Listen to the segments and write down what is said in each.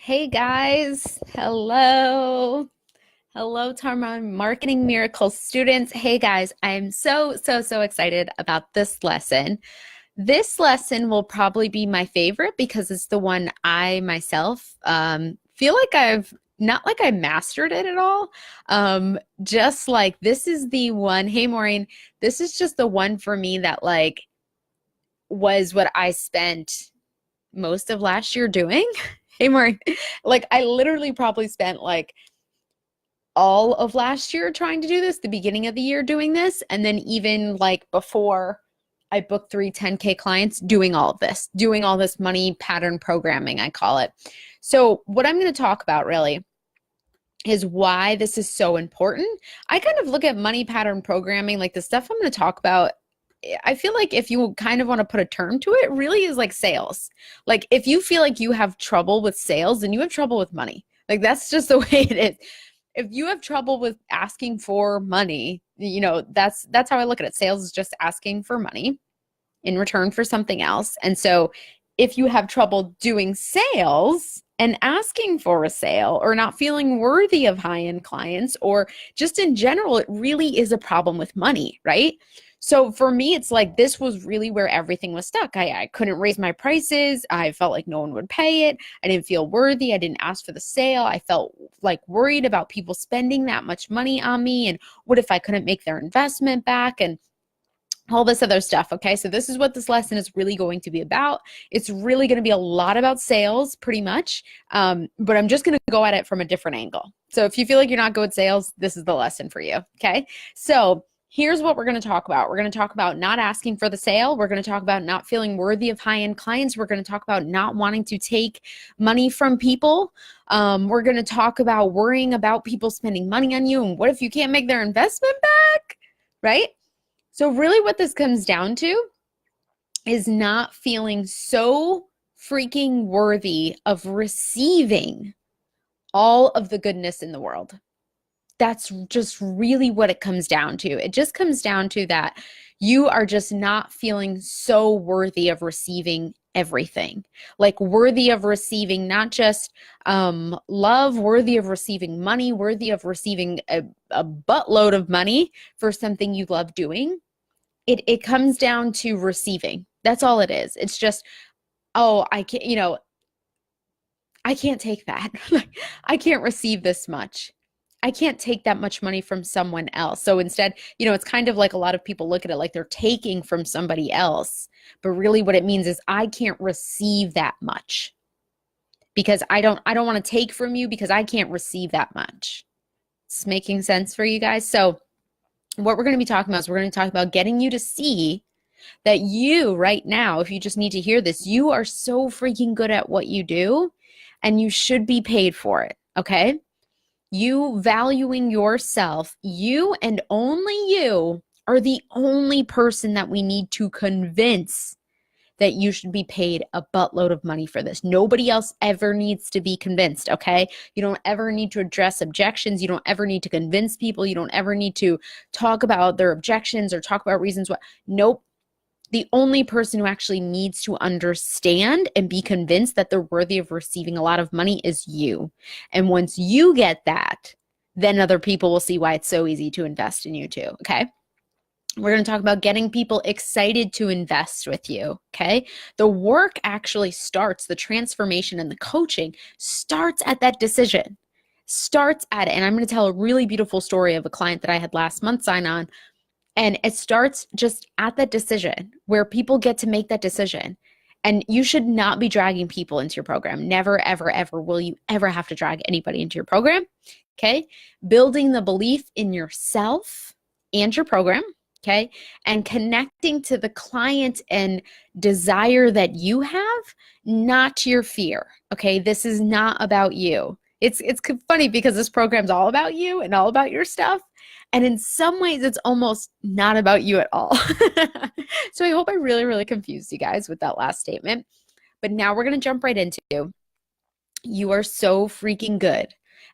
Hey guys, hello. Hello to our Marketing Miracles students. Hey guys, I'm so excited about this lesson. This lesson will probably be my favorite because it's the one I myself feel like I've not like I mastered it at all. Just like this is the one, hey Maureen, this is just the one for me that like was what I spent most of last year doing. Hey, Maureen, like I literally probably spent like all of last year trying to do this, the beginning of the year doing this, and then even like before I booked 3 10K clients doing all of this, doing all this money pattern programming, I call it. So, what I'm going to talk about really is why this is so important. I kind of look at money pattern programming, like the stuff I'm going to talk about. I feel like if you kind of want to put a term to it, it really is like sales. Like if you feel like you have trouble with sales, then you have trouble with money. Like that's just the way it is. If you have trouble with asking for money, that's how I look at it. Sales is just asking for money in return for something else. And so if you have trouble doing sales and asking for a sale or not feeling worthy of high-end clients or just in general, it really is a problem with money, right? So for me, it's like this was really where everything was stuck. I couldn't raise my prices. I felt like no one would pay it. I didn't feel worthy. I didn't ask for the sale. I felt like worried about people spending that much money on me. And what if I couldn't make their investment back? And all this other stuff. Okay. So this is what this lesson is really going to be about. It's really going to be a lot about sales pretty much. But I'm just going to go at it from a different angle. So if you feel like you're not good at sales, this is the lesson for you. Okay. So here's what we're going to talk about. We're going to talk about not asking for the sale. We're going to talk about not feeling worthy of high-end clients. We're going to talk about not wanting to take money from people. We're going to talk about worrying about people spending money on you. And what if you can't make their investment back? Right? So really what this comes down to is not feeling so freaking worthy of receiving all of the goodness in the world. That's just really what it comes down to. It just comes down to that you are just not feeling so worthy of receiving everything, like worthy of receiving not just love, worthy of receiving money, worthy of receiving a buttload of money for something you love doing. It comes down to receiving. That's all it is. It's just, oh, I can't, I can't take that. I can't receive this much. I can't take that much money from someone else. So instead, it's kind of like a lot of people look at it like they're taking from somebody else. But really what it means is I can't receive that much because I don't want to take from you because I can't receive that much. It's making sense for you guys. So what we're going to be talking about is we're going to talk about getting you to see that you right now, if you just need to hear this, you are so freaking good at what you do and you should be paid for it. Okay. You valuing yourself, you and only you are the only person that we need to convince that you should be paid a buttload of money for this. Nobody else ever needs to be convinced, okay? You don't ever need to address objections. You don't ever need to convince people. You don't ever need to talk about their objections or talk about reasons why. Nope. The only person who actually needs to understand and be convinced that they're worthy of receiving a lot of money is you. And once you get that, then other people will see why it's so easy to invest in you too, okay? We're going to talk about getting people excited to invest with you, okay? The work actually starts, the transformation and the coaching starts at that decision, starts at it. And I'm going to tell a really beautiful story of a client that I had last month sign on. And it starts just at that decision where people get to make that decision. And you should not be dragging people into your program. Never, ever, ever will you ever have to drag anybody into your program, okay? Building the belief in yourself and your program, okay? And connecting to the client and desire that you have, not your fear, okay? This is not about you. It's funny because this program's all about you and all about your stuff. And in some ways, it's almost not about you at all. So I hope I really confused you guys with that last statement. But now we're going to jump right into you are so freaking good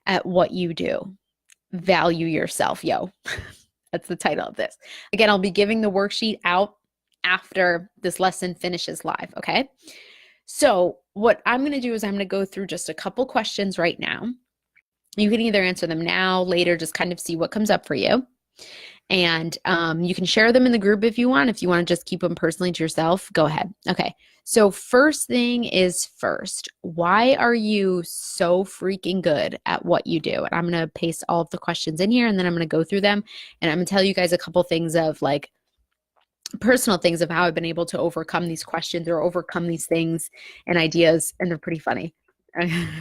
at what you do. Value yourself, yo. That's the title of this. Again, I'll be giving the worksheet out after this lesson finishes live, okay? So what I'm going to do is I'm going to go through just a couple questions right now. You can either answer them now, later, just kind of see what comes up for you. And you can share them in the group if you want. If you want to just keep them personally to yourself, go ahead. Okay. So first thing is first, why are you so freaking good at what you do? And I'm going to paste all of the questions in here and then I'm going to go through them. And I'm going to tell you guys a couple things of like personal things of how I've been able to overcome these questions or overcome these things and ideas. And they're pretty funny.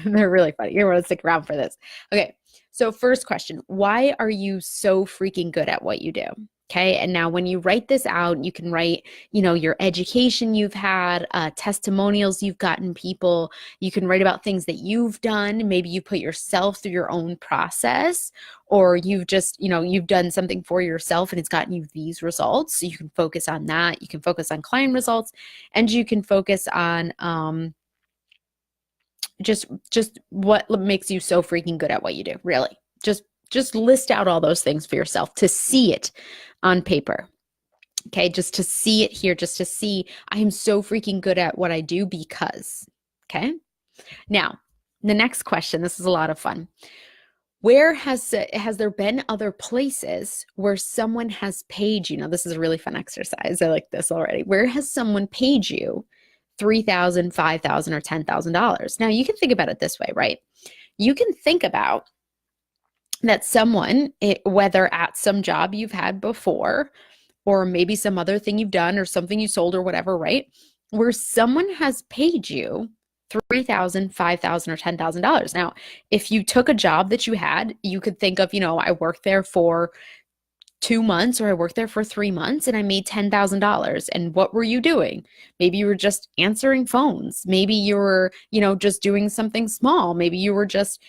They're really funny. You're going to stick around for this. Okay. So first question, why are you so freaking good at what you do? Okay. And now when you write this out, you can write, your education you've had, testimonials you've gotten people. You can write about things that you've done. Maybe you put yourself through your own process, or you've just, you've done something for yourself and it's gotten you these results. So you can focus on that. You can focus on client results, and you can focus on, just what makes you so freaking good at what you do, really. Just list out all those things for yourself to see it on paper. Okay, just to see it here, just to see I am so freaking good at what I do because. Okay, now the next question, this is a lot of fun. Where has there been other places where someone has paid you? Now, this is a really fun exercise. I like this already. Where has someone paid you $3,000, $5,000, or $10,000? Now, you can think about it this way, right? You can think about that someone, whether at some job you've had before, or maybe some other thing you've done or something you sold or whatever, right? Where someone has paid you $3,000, $5,000, or $10,000. Now, if you took a job that you had, you could think of, I worked there for 2 months, or I worked there for 3 months and I made $10,000. And what were you doing? Maybe you were just answering phones. Maybe you were, just doing something small. Maybe you were just,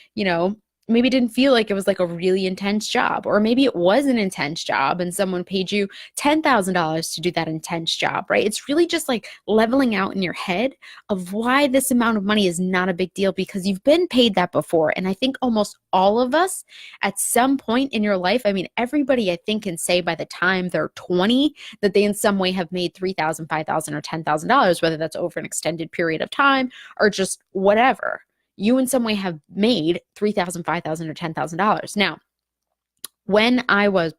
maybe it didn't feel like it was like a really intense job, or maybe it was an intense job and someone paid you $10,000 to do that intense job, right? It's really just like leveling out in your head of why this amount of money is not a big deal, because you've been paid that before. And I think almost all of us at some point in your life, I mean, everybody I think can say by the time they're 20 that they in some way have made $3,000, $5,000, or $10,000, whether that's over an extended period of time or just whatever. You in some way have made $3,000, $5,000, or $10,000. Now, when I was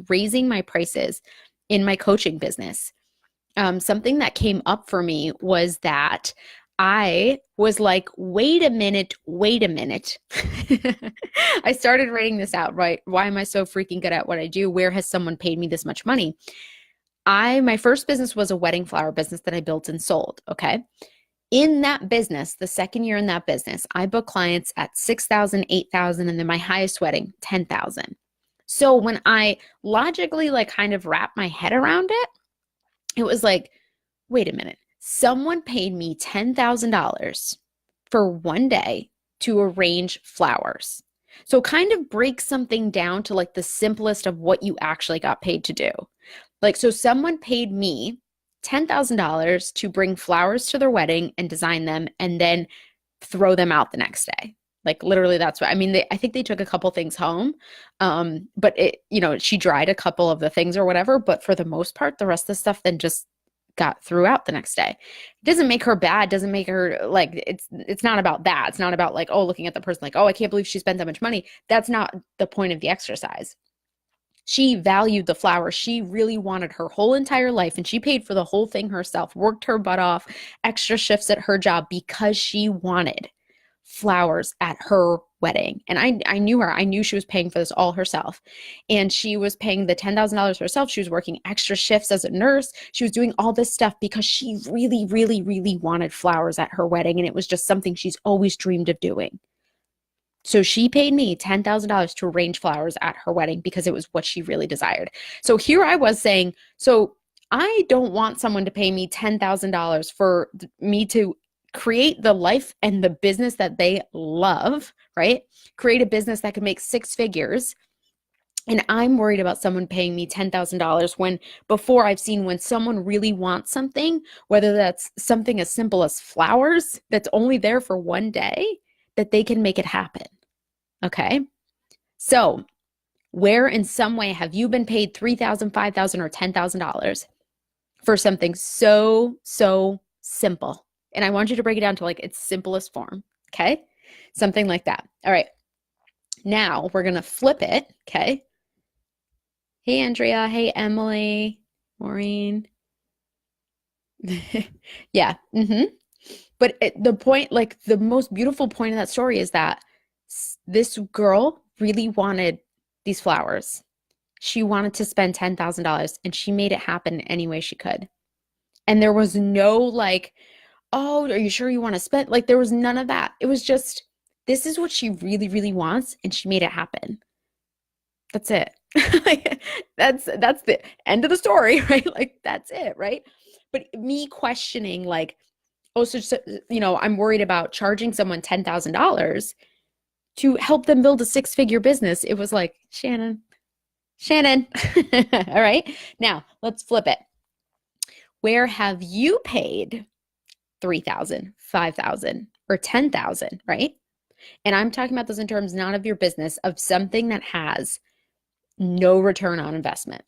raising my prices in my coaching business, something that came up for me was that I was like, wait a minute. I started writing this out, right? Why am I so freaking good at what I do? Where has someone paid me this much money? My first business was a wedding flower business that I built and sold. Okay. In that business, the second year in that business, I booked clients at $6,000, $8,000, and then my highest wedding, $10,000. So when I logically kind of wrapped my head around it, it was like, wait a minute, someone paid me $10,000 for one day to arrange flowers. So kind of break something down to the simplest of what you actually got paid to do. So someone paid me $10,000 to bring flowers to their wedding and design them and then throw them out the next day. Literally, that's what I mean. I think they took a couple things home, but she dried a couple of the things or whatever. But for the most part, the rest of the stuff then just got threw out the next day. It doesn't make her bad. Doesn't make her it's not about that. It's not about looking at the person oh, I can't believe she spent that much money. That's not the point of the exercise. She valued the flowers. She really wanted her whole entire life, and she paid for the whole thing herself, worked her butt off, extra shifts at her job because she wanted flowers at her wedding. And I knew her. I knew she was paying for this all herself. And she was paying the $10,000 herself. She was working extra shifts as a nurse. She was doing all this stuff because she really, really, really wanted flowers at her wedding. And it was just something she's always dreamed of doing. So she paid me $10,000 to arrange flowers at her wedding because it was what she really desired. So here I was saying, so I don't want someone to pay me $10,000 for me to create the life and the business that they love, right? Create a business that can make 6 figures. And I'm worried about someone paying me $10,000 when before I've seen when someone really wants something, whether that's something as simple as flowers that's only there for one day, that they can make it happen. Okay. So where in some way have you been paid $3,000, $5,000, or $10,000 for something so simple? And I want you to break it down to like its simplest form. Okay. Something like that. All right. Now we're going to flip it. Okay. Hey, Andrea. Hey, Emily. Maureen. Yeah. But the point, like the most beautiful point of that story is that this girl really wanted these flowers. She wanted to spend $10,000 and she made it happen any way she could. And there was no like, oh, are you sure you want to spend? Like there was none of that. It was just, this is what she really, really wants. And she made it happen. That's it. That's the end of the story, right? Like that's it, right? But me questioning like, oh, so I'm worried about charging someone $10,000 to help them build a six-figure business. It was like, Shannon. All right. Now let's flip it. Where have you paid $3,000, $5,000, or $10,000, right? And I'm talking about this in terms not of your business, of something that has no return on investment.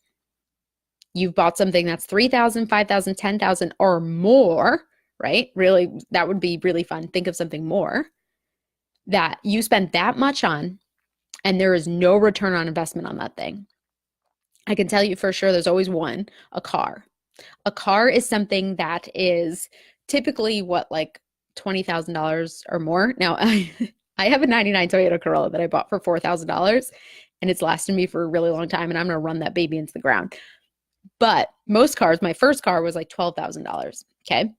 You've bought something that's $3,000, $5,000, $10,000 or more, right? Really, that would be really fun. Think of something more that you spent that much on and there is no return on investment on that thing. I can tell you for sure there's always one, a car. A car is something that is typically what, like $20,000 or more. Now, I have a 99 Toyota Corolla that I bought for $4,000 and it's lasted me for a really long time and I'm going to run that baby into the ground. But most cars, my first car was like $12,000. Okay.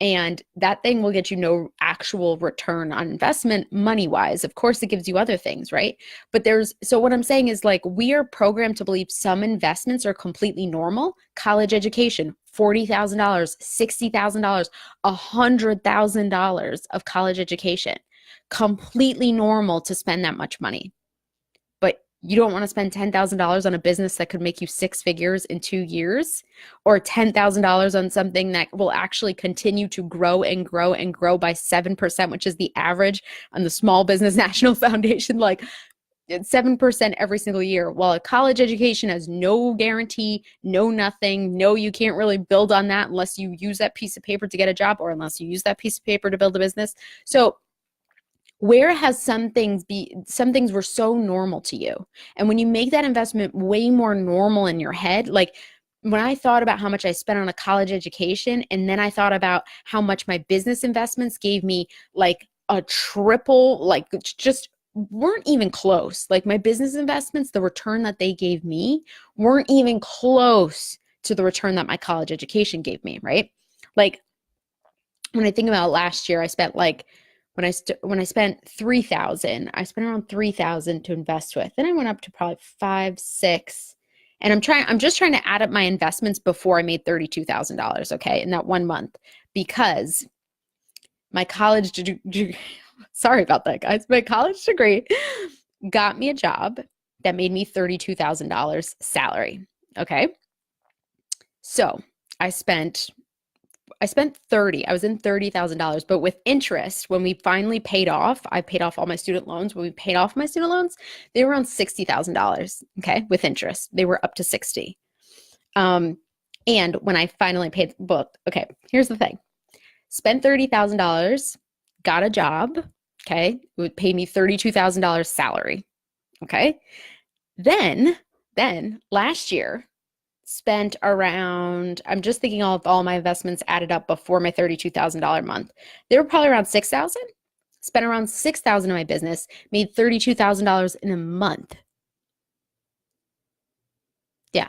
And that thing will get you no actual return on investment money wise. Of course, it gives you other things, right? But so what I'm saying is like, we are programmed to believe some investments are completely normal. College education, $40,000, $60,000, $100,000 of college education, completely normal to spend that much money. But you don't want to spend $10,000 on a business that could make you six figures in 2 years, or $10,000 on something that will actually continue to grow and grow and grow by 7%, which is the average on the Small Business National Foundation, like 7% every single year. While a college education has no guarantee, no nothing, no, you can't really build on that unless you use that piece of paper to get a job or unless you use that piece of paper to build a business. So where has some things were so normal to you? And when you make that investment way more normal in your head, like when I thought about how much I spent on a college education, and then I thought about how much my business investments gave me like a triple, like just weren't even close. Like my business investments, the return that they gave me weren't even close to the return that my college education gave me, right? Like when I think about last year, I spent like, when I spent $3,000, I spent around $3,000 to invest with. Then I went up to probably 5, 6. And I'm just trying to add up my investments before I made $32,000, okay, in that 1 month, because my college degree, sorry about that, guys. My college degree got me a job that made me $32,000 salary, okay? So I spent 30, I was in $30,000, but with interest, when we finally paid off, I paid off all my student loans. When we paid off my student loans, they were around $60,000, okay, with interest. They were up to 60. And when I finally paid both, okay, here's the thing. Spent $30,000, got a job, okay, it would pay me $32,000 salary, okay? Then last year, spent around, I'm just thinking of all my investments added up before my $32,000 month. They were probably around $6,000. Spent around $6,000 in my business, made $32,000 in a month. Yeah.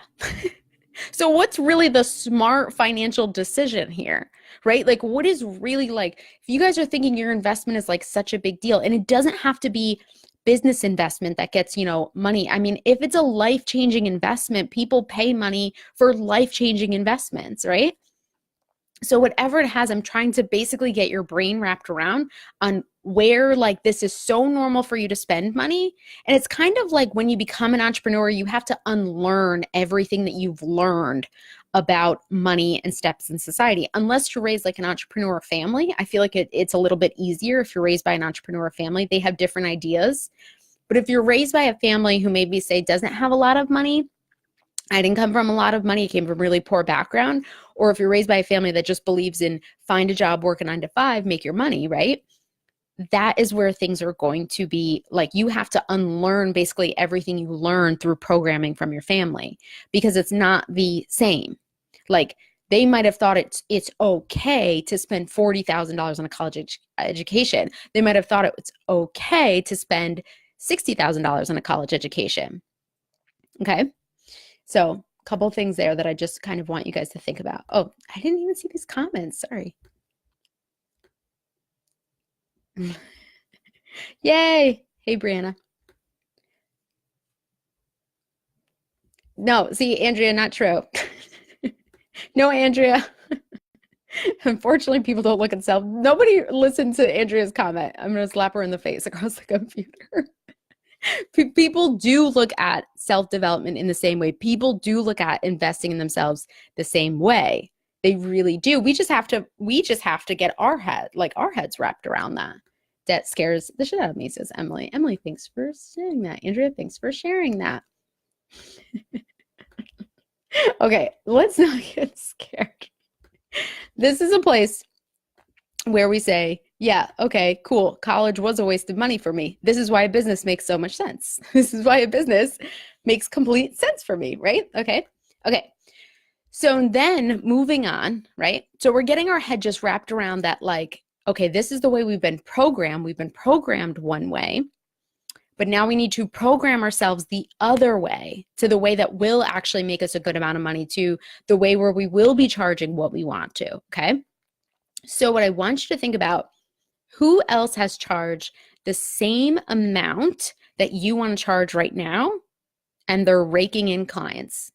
So what's really the smart financial decision here, right? Like what is really, like, if you guys are thinking your investment is like such a big deal, and it doesn't have to be business investment that gets, money. I mean, if it's a life-changing investment, people pay money for life-changing investments, right? So whatever it has, I'm trying to basically get your brain wrapped around on where, like, this is so normal for you to spend money. And it's kind of like when you become an entrepreneur, you have to unlearn everything that you've learned about money and steps in society. Unless you're raised like an entrepreneur family, I feel like it's a little bit easier if you're raised by an entrepreneur family. They have different ideas. But if you're raised by a family who maybe, say, doesn't have a lot of money, I didn't come from a lot of money, came from really poor background, or if you're raised by a family that just believes in find a job, work a 9 to 5, make your money, right? That is where things are going to be like you have to unlearn basically everything you learn through programming from your family because it's not the same. Like they might have thought it's okay to spend $40,000 on a college education. They might have thought it's okay to spend $60,000 on a college education. Okay? So, a couple of things there that I just kind of want you guys to think about. Oh, I didn't even see these comments. Sorry. Yay. Hey, Brianna. No, see, Andrea, not true. No, Andrea. Unfortunately, people don't look at self. Nobody listened to Andrea's comment. I'm going to slap her in the face across the computer. People do look at self-development in the same way. People do look at investing in themselves the same way. They really do. We just have to get our heads wrapped around that. That scares the shit out of me, says Emily. Emily, thanks for saying that. Andrea, thanks for sharing that. Okay, let's not get scared. This is a place where we say, yeah, okay, cool. College was a waste of money for me. This is why a business makes so much sense. This is why a business makes complete sense for me, right? Okay. So then moving on, right? So we're getting our head just wrapped around that, like, okay, this is the way we've been programmed. We've been programmed one way, but now we need to program ourselves the other way, to the way that will actually make us a good amount of money, to the way where we will be charging what we want to, okay? So what I want you to think about, who else has charged the same amount that you want to charge right now, and they're raking in clients?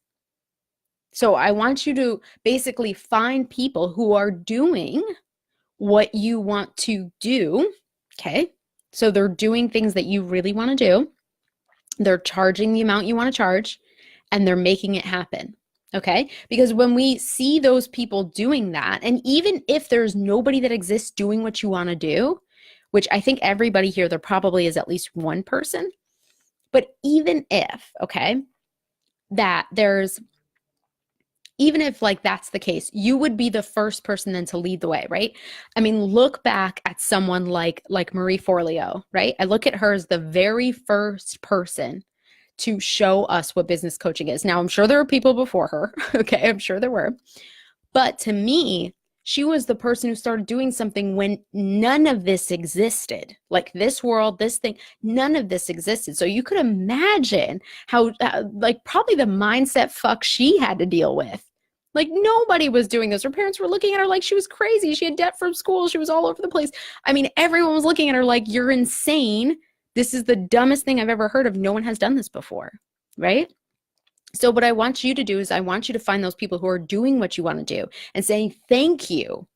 So I want you to basically find people who are doing what you want to do, okay? So they're doing things that you really want to do. They're charging the amount you want to charge, and they're making it happen, okay? Because when we see those people doing that, and even if there's nobody that exists doing what you want to do, which I think everybody here, there probably is at least one person, but even if, okay, that there's, even if like that's the case, you would be the first person then to lead the way, right? I mean, look back at someone like Marie Forleo, right? I look at her as the very first person to show us what business coaching is. Now, I'm sure there were people before her, okay? I'm sure there were. But to me, she was the person who started doing something when none of this existed. Like this world, this thing, none of this existed. So you could imagine how, like, probably the mindset fuck she had to deal with. Like nobody was doing this. Her parents were looking at her like she was crazy. She had debt from school. She was all over the place. I mean, everyone was looking at her like, you're insane. This is the dumbest thing I've ever heard of. No one has done this before, right? So what I want you to do is I want you to find those people who are doing what you want to do and saying, thank you.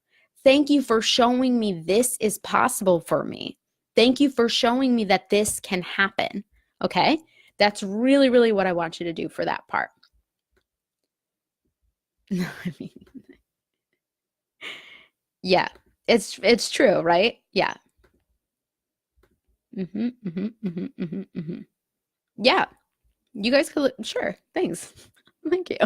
Thank you for showing me this is possible for me. Thank you for showing me that this can happen. Okay? That's really, really what I want you to do for that part. I mean, yeah, it's true, right? Yeah. Yeah. You guys could, sure. Thanks. Thank you.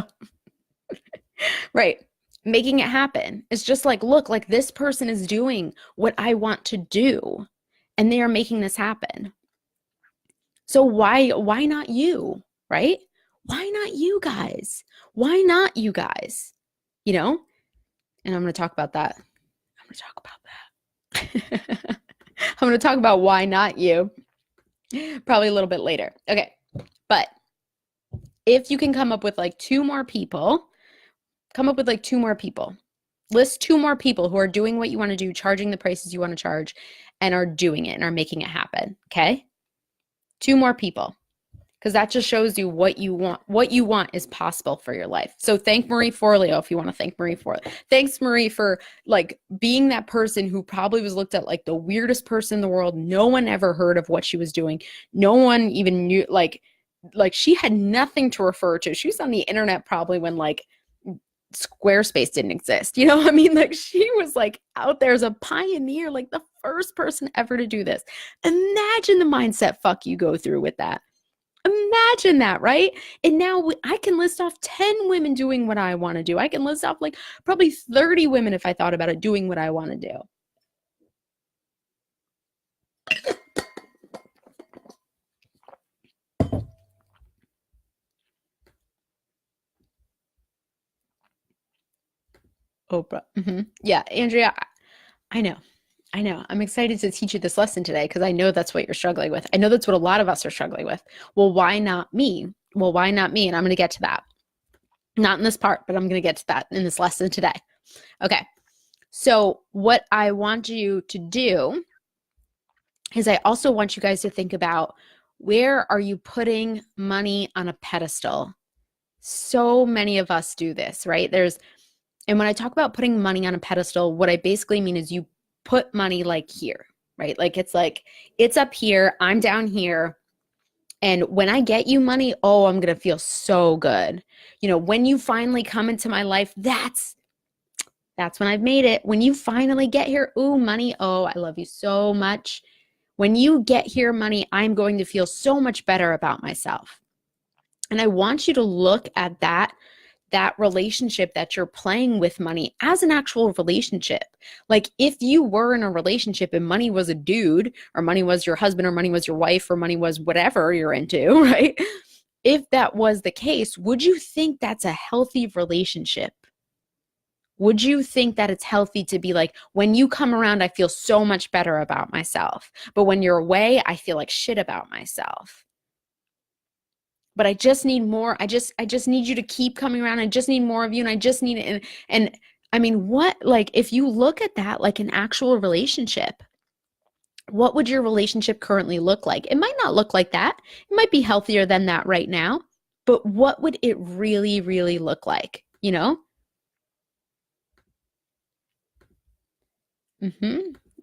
Right. Making it happen. It's just like, look, like this person is doing what I want to do, and they are making this happen. So why not you, right? Why not you guys? Why not you guys? You know? And I'm going to talk about that. I'm going to talk about why not you probably a little bit later. Okay. But if you can come up with like two more people, list two more people who are doing what you want to do, charging the prices you want to charge, and are doing it and are making it happen. Okay? Two more people. Because that just shows you what you want. What you want is possible for your life. So thank Marie Forleo if you want to thank Marie Forleo. Thanks, Marie, for like being that person who probably was looked at like the weirdest person in the world. No one ever heard of what she was doing. No one even knew, like she had nothing to refer to. She was on the internet probably when like Squarespace didn't exist. You know what I mean? Like she was like out there as a pioneer, like the first person ever to do this. Imagine the mindset fuck you go through with that. Imagine that, right? And now I can list off 10 women doing what I want to do. I can list off like probably 30 women if I thought about it doing what I want to do. Oprah. Yeah, Andrea, I know. I know. I'm excited to teach you this lesson today because I know that's what you're struggling with. I know that's what a lot of us are struggling with. Well, why not me? Well, why not me? And I'm going to get to that. Not in this part, but I'm going to get to that in this lesson today. Okay. So what I want you to do is I also want you guys to think about, where are you putting money on a pedestal? So many of us do this, right? And when I talk about putting money on a pedestal, what I basically mean is you put money like here, right? Like it's up here, I'm down here. And when I get you money, oh, I'm going to feel so good. You know, when you finally come into my life, that's when I've made it. When you finally get here, ooh, money, oh, I love you so much. When you get here, money, I'm going to feel so much better about myself. And I want you to look at that relationship that you're playing with money as an actual relationship. Like if you were in a relationship and money was a dude, or money was your husband, or money was your wife, or money was whatever you're into, right? If that was the case, would you think that's a healthy relationship? Would you think that it's healthy to be like, when you come around, I feel so much better about myself, but when you're away, I feel like shit about myself? But I just need more. I just need you to keep coming around. I just need more of you. And I just need it. And I mean, like, if you look at that like an actual relationship, what would your relationship currently look like? It might not look like that. It might be healthier than that right now, but what would it really, really look like? You know?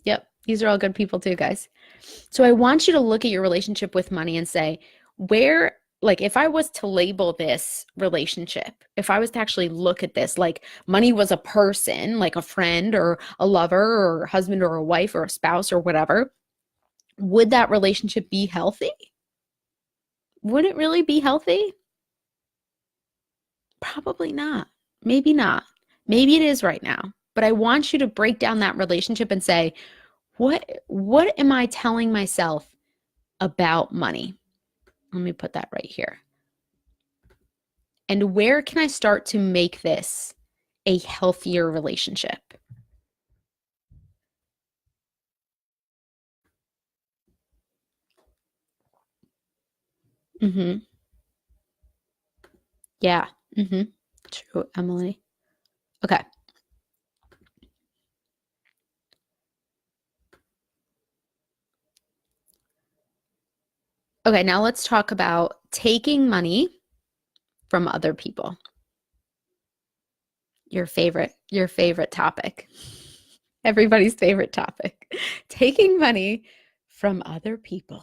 Yep. These are all good people too, guys. So I want you to look at your relationship with money and say, where, like, if I was to label this relationship, if I was to actually look at this, like money was a person, like a friend or a lover or a husband or a wife or a spouse or whatever, would that relationship be healthy? Would it really be healthy? Probably not. Maybe not. Maybe it is right now. But I want you to break down that relationship and say, what am I telling myself about money? Let me put that right here. And where can I start to make this a healthier relationship? Yeah. True, Emily. Okay. Okay, now let's talk about taking money from other people. Your favorite topic. Everybody's favorite topic. Taking money from other people.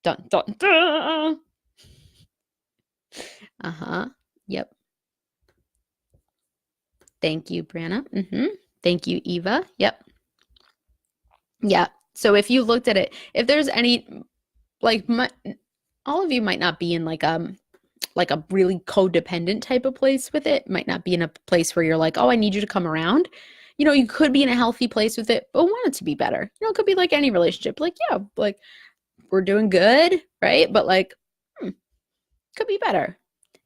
Dun, dun, dun. Yep. Thank you, Brianna. Thank you, Eva. Yep. Yeah. So if you looked at it, if there's any, like, all of you might not be in like a really codependent type of place with it. Might not be in a place where you're like, oh, I need you to come around. You know, you could be in a healthy place with it, but want it to be better. You know, it could be like any relationship. Like, yeah, like we're doing good, right? But like, could be better.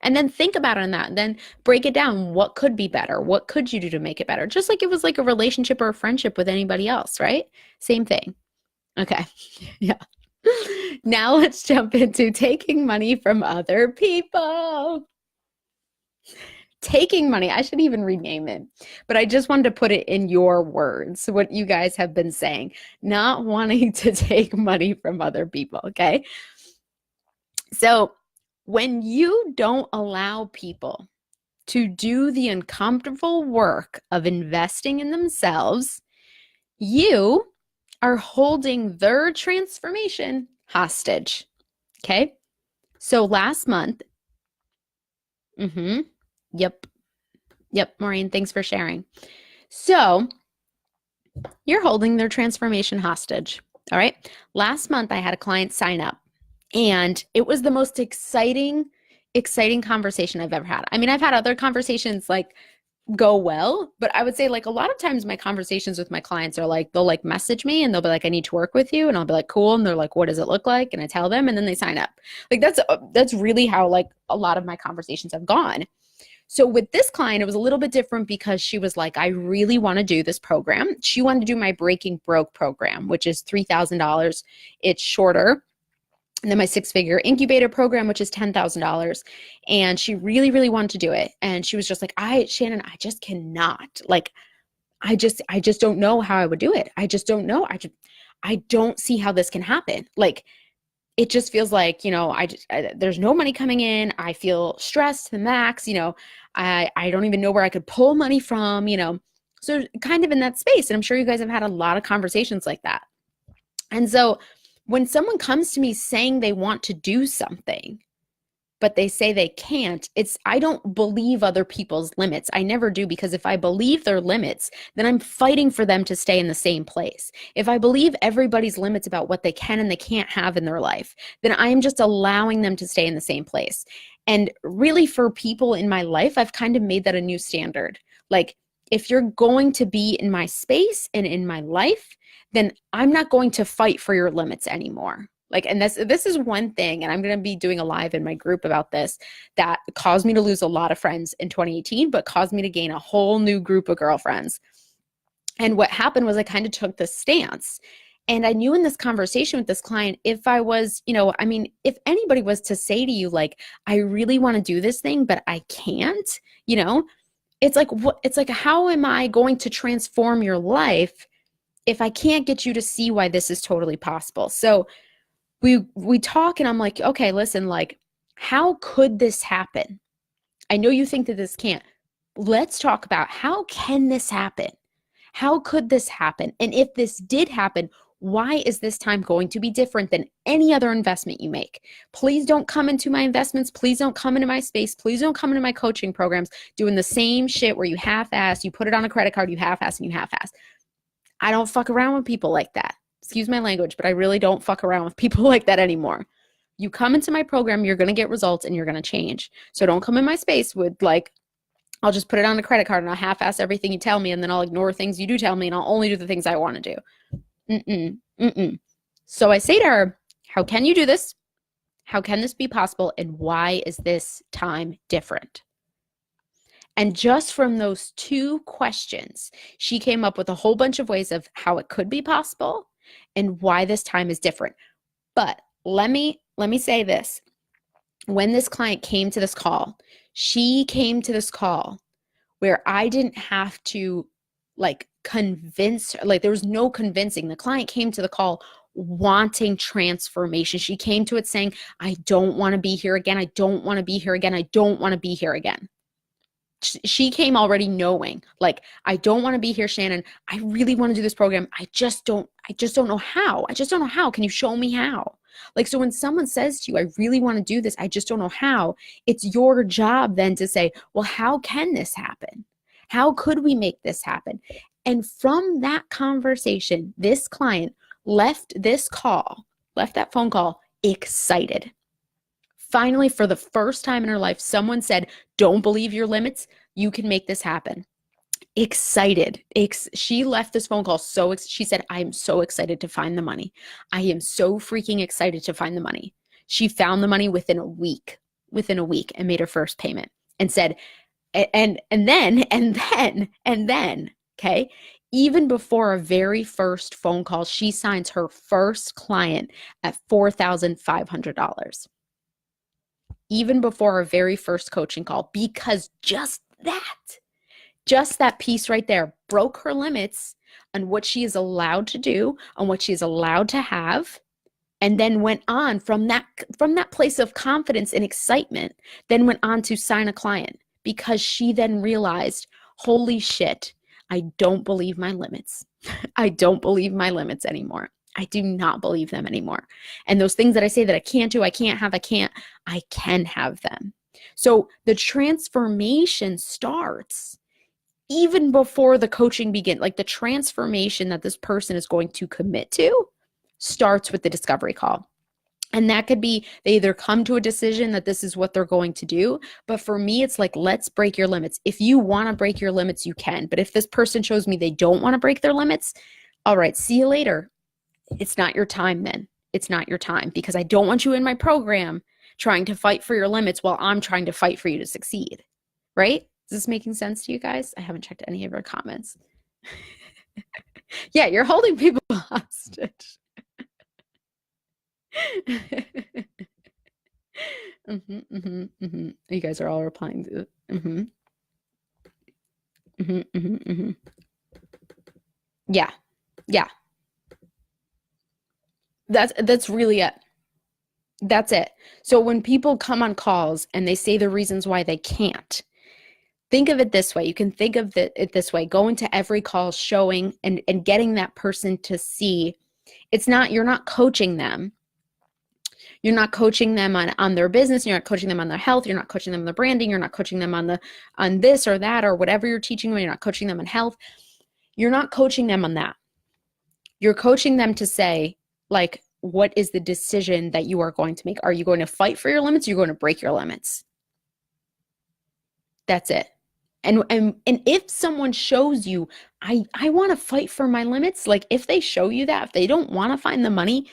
And then think about it on that. And then break it down. What could be better? What could you do to make it better? Just like it was like a relationship or a friendship with anybody else, right? Same thing. Okay. Yeah. Now let's jump into taking money from other people. Taking money, I should even rename it, but I just wanted to put it in your words, what you guys have been saying, not wanting to take money from other people, okay? So when you don't allow people to do the uncomfortable work of investing in themselves, you are holding their transformation hostage, okay? So last month, yep, Maureen, thanks for sharing. So you're holding their transformation hostage, all right? Last month, I had a client sign up, And it was the most exciting conversation I've ever had. I mean, I've had other conversations like go well, but I would say like a lot of times my conversations with my clients are like, they'll like message me and they'll be like, I need to work with you. And I'll be like, cool. And they're like, what does it look like? And I tell them, and then they sign up. Like that's really how like a lot of my conversations have gone. So with this client, it was a little bit different because she was like, I really want to do this program. She wanted to do my Breaking Broke program, which is $3,000. It's shorter. And then my 6-figure incubator program, which is $10,000. And she really, really wanted to do it. And she was just like, Shannon, I just cannot. Like, I just don't know how I would do it. I just don't know. I don't see how this can happen. Like, it just feels like, there's no money coming in. I feel stressed to the max, I don't even know where I could pull money from, so kind of in that space. And I'm sure you guys have had a lot of conversations like that. And so when someone comes to me saying they want to do something, but they say they can't, I don't believe other people's limits. I never do, because if I believe their limits, then I'm fighting for them to stay in the same place. If I believe everybody's limits about what they can and they can't have in their life, then I'm just allowing them to stay in the same place. And really, for people in my life, I've kind of made that a new standard. Like, if you're going to be in my space and in my life, then I'm not going to fight for your limits anymore. Like, and this is one thing, and I'm going to be doing a live in my group about this, that caused me to lose a lot of friends in 2018, but caused me to gain a whole new group of girlfriends. And what happened was I kind of took this stance. And I knew in this conversation with this client, if I was, if anybody was to say to you, like, I really want to do this thing, but I can't, it's like, how am I going to transform your life if I can't get you to see why this is totally possible? So we talk, and I'm like, okay, listen, like, how could this happen? I know you think that this can't. Let's talk about, how can this happen? How could this happen? And if this did happen, why is this time going to be different than any other investment you make? Please don't come into my investments. Please don't come into my space. Please don't come into my coaching programs doing the same shit where you half-ass, you put it on a credit card, you half-ass and you half-ass. I don't fuck around with people like that. Excuse my language, but I really don't fuck around with people like that anymore. You come into my program, you're going to get results and you're going to change. So don't come in my space with like, I'll just put it on a credit card and I'll half-ass everything you tell me, and then I'll ignore things you do tell me, and I'll only do the things I want to do. So I say to her, how can you do this? How can this be possible? And why is this time different? And just from those two questions, she came up with a whole bunch of ways of how it could be possible and why this time is different. But let me say this. When this client came to this call, she came to this call where I didn't have to like convince her. Like, there was no convincing. The client came to the call wanting transformation. She came to it saying, I don't want to be here again. I don't want to be here again. I don't want to be here again. She came already knowing, like, I don't want to be here, Shannon. I really want to do this program. I just don't know how. I just don't know how. Can you show me how? Like, so when someone says to you, I really want to do this, I just don't know how, it's your job then to say, well, how can this happen? How could we make this happen? And from that conversation, this client left that phone call excited. Finally, for the first time in her life, someone said, don't believe your limits. You can make this happen. Excited. She left this phone call she said, I am so excited to find the money. I am so freaking excited to find the money. She found the money within a week and made her first payment and said, and then, okay, even before a very first phone call, she signs her first client at $4,500. Even before our very first coaching call, because just that piece right there broke her limits on what she is allowed to do, on what she is allowed to have, and then went on from that place of confidence and excitement, then went on to sign a client, because she then realized, holy shit, I don't believe my limits. I don't believe my limits anymore. I do not believe them anymore. And those things that I say that I can't do, I can't have, I can have them. So the transformation starts even before the coaching begins. Like, the transformation that this person is going to commit to starts with the discovery call. And that could be they either come to a decision that this is what they're going to do. But for me, it's like, let's break your limits. If you want to break your limits, you can. But if this person shows me they don't want to break their limits, all right, see you later. It's not your time then. It's not your time, because I don't want you in my program trying to fight for your limits while I'm trying to fight for you to succeed. Right? Is this making sense to you guys? I haven't checked any of your comments. Yeah, you're holding people hostage. You guys are all replying to it. Yeah. Yeah. That's really it. That's it. So when people come on calls and they say the reasons why they can't, think of it this way. You can think of it this way. Go into every call, showing and getting that person to see it's not, you're not coaching them. You're not coaching them on their business. You're not coaching them on their health. You're not coaching them on the branding. You're not coaching them on this or that or whatever you're teaching them. You're not coaching them on health. You're not coaching them on that. You're coaching them to say, like, what is the decision that you are going to make? Are you going to fight for your limits? Or are you going to break your limits? That's it. And if someone shows you, I want to fight for my limits, like if they show you that, if they don't want to find the money,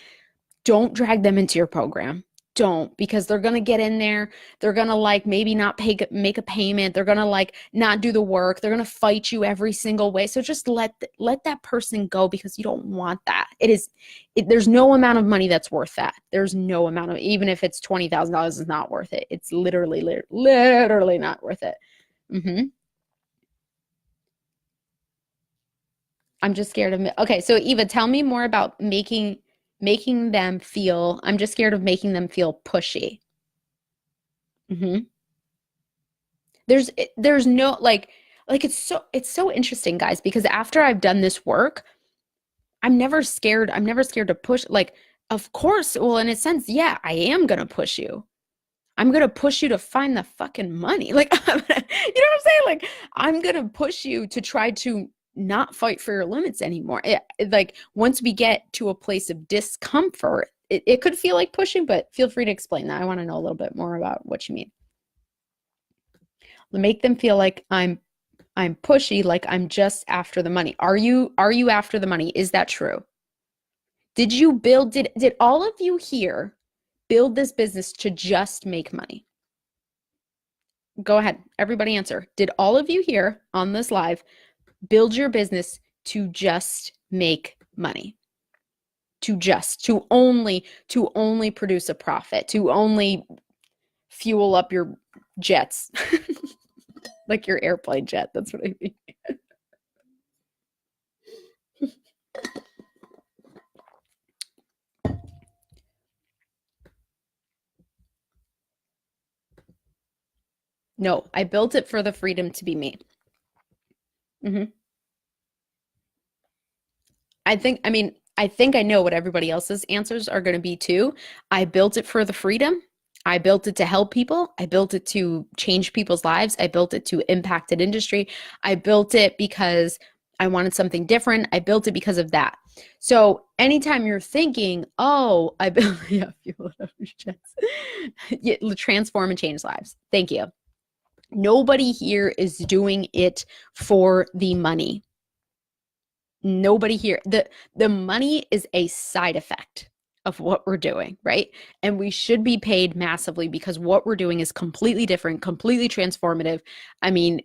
don't drag them into your program. Don't, because they're going to get in there. They're going to like maybe not make a payment. They're going to like not do the work. They're going to fight you every single way. So just let that person go, because you don't want that. There's no amount of money that's worth that. There's no amount of, even if it's $20,000 is not worth it. It's literally not worth it. I'm just scared of, okay. So Eva, tell me more about making them feel, I'm just scared of making them feel pushy. There's no it's so interesting, guys, because after I've done this work, I'm never scared to push. Like, of course, well, in a sense, yeah, I am gonna push you. I'm gonna push you to find the fucking money. Like, you know what I'm saying? Like, I'm gonna push you to try to not fight for your limits anymore. Like, once we get to a place of discomfort, it could feel like pushing, but feel free to explain that. I want to know a little bit more about what you mean. Make them feel like I'm pushy, like I'm just after the money. Are you after the money? Is that true? Did all of you here build this business to just make money? Go ahead. Everybody answer. Did all of you here on this live build your business to just make money? To only produce a profit, to only fuel up your jets, like your airplane jet. That's what I mean. No, I built it for the freedom to be me. I think I know what everybody else's answers are going to be too. I built it for the freedom. I built it to help people. I built it to change people's lives. I built it to impact an industry. I built it because I wanted something different. I built it because of that. So anytime you're thinking, oh, I built, yeah, transform and change lives. Thank you. Nobody here is doing it for the money. Nobody here. The money is a side effect of what we're doing, right? And we should be paid massively, because what we're doing is completely different, completely transformative. I mean,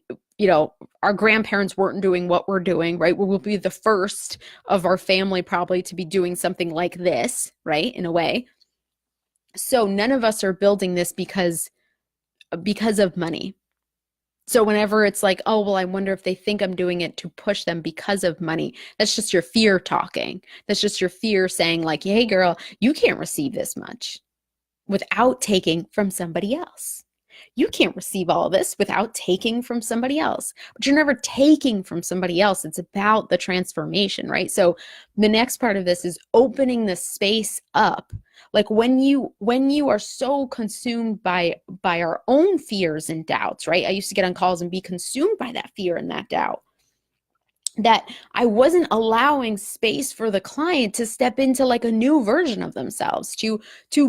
our grandparents weren't doing what we're doing, right? We will be the first of our family probably to be doing something like this, right? In a way. So none of us are building this because of money. So whenever it's like, oh, well, I wonder if they think I'm doing it to push them because of money, that's just your fear talking. That's just your fear saying like, hey, girl, you can't receive this much without taking from somebody else. You can't receive all of this without taking from somebody else. But you're never taking from somebody else. It's about the transformation, right? So the next part of this is opening the space up. Like when you are so consumed by our own fears and doubts, right? I used to get on calls and be consumed by that fear and that doubt. that I wasn't allowing space for the client to step into like a new version of themselves, to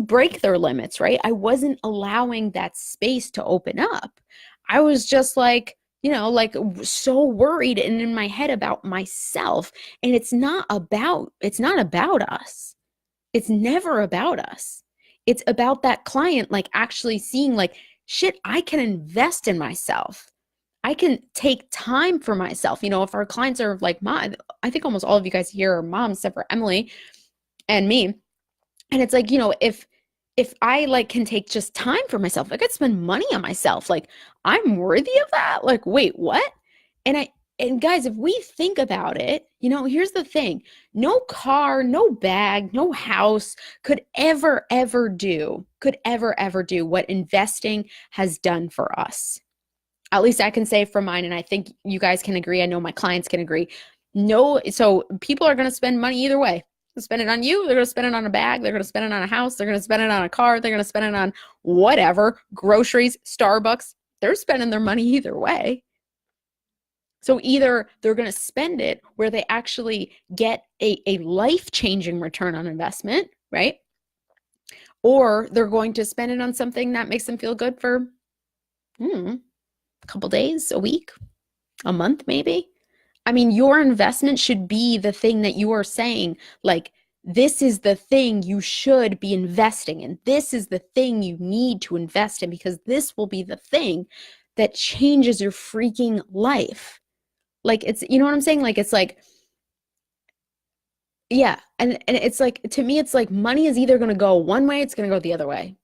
break their limits, right? I wasn't allowing that space to open up. I was just like, like so worried and in my head about myself. And it's not about us. It's never about us. It's about that client like actually seeing like, shit, I can invest in myself. I can take time for myself. If our clients are like mom, I think almost all of you guys here are moms except for Emily and me. And it's like, if I like can take just time for myself, I could spend money on myself. Like I'm worthy of that. Like, wait, what? And guys, if we think about it, here's the thing. No car, no bag, no house could ever do what investing has done for us. At least I can say from mine, and I think you guys can agree. I know my clients can agree. No, so people are going to spend money either way. They'll spend it on you. They're going to spend it on a bag. They're going to spend it on a house. They're going to spend it on a car. They're going to spend it on whatever, groceries, Starbucks. They're spending their money either way. So either they're going to spend it where they actually get a life-changing return on investment, right? Or they're going to spend it on something that makes them feel good for a couple days, a week, a month, maybe. I mean, your investment should be the thing that you are saying, like, this is the thing you should be investing in. This is the thing you need to invest in because this will be the thing that changes your freaking life. Like, it's, you know what I'm saying? Like, it's like, yeah. And it's like, to me, it's like money is either going to go one way, it's going to go the other way.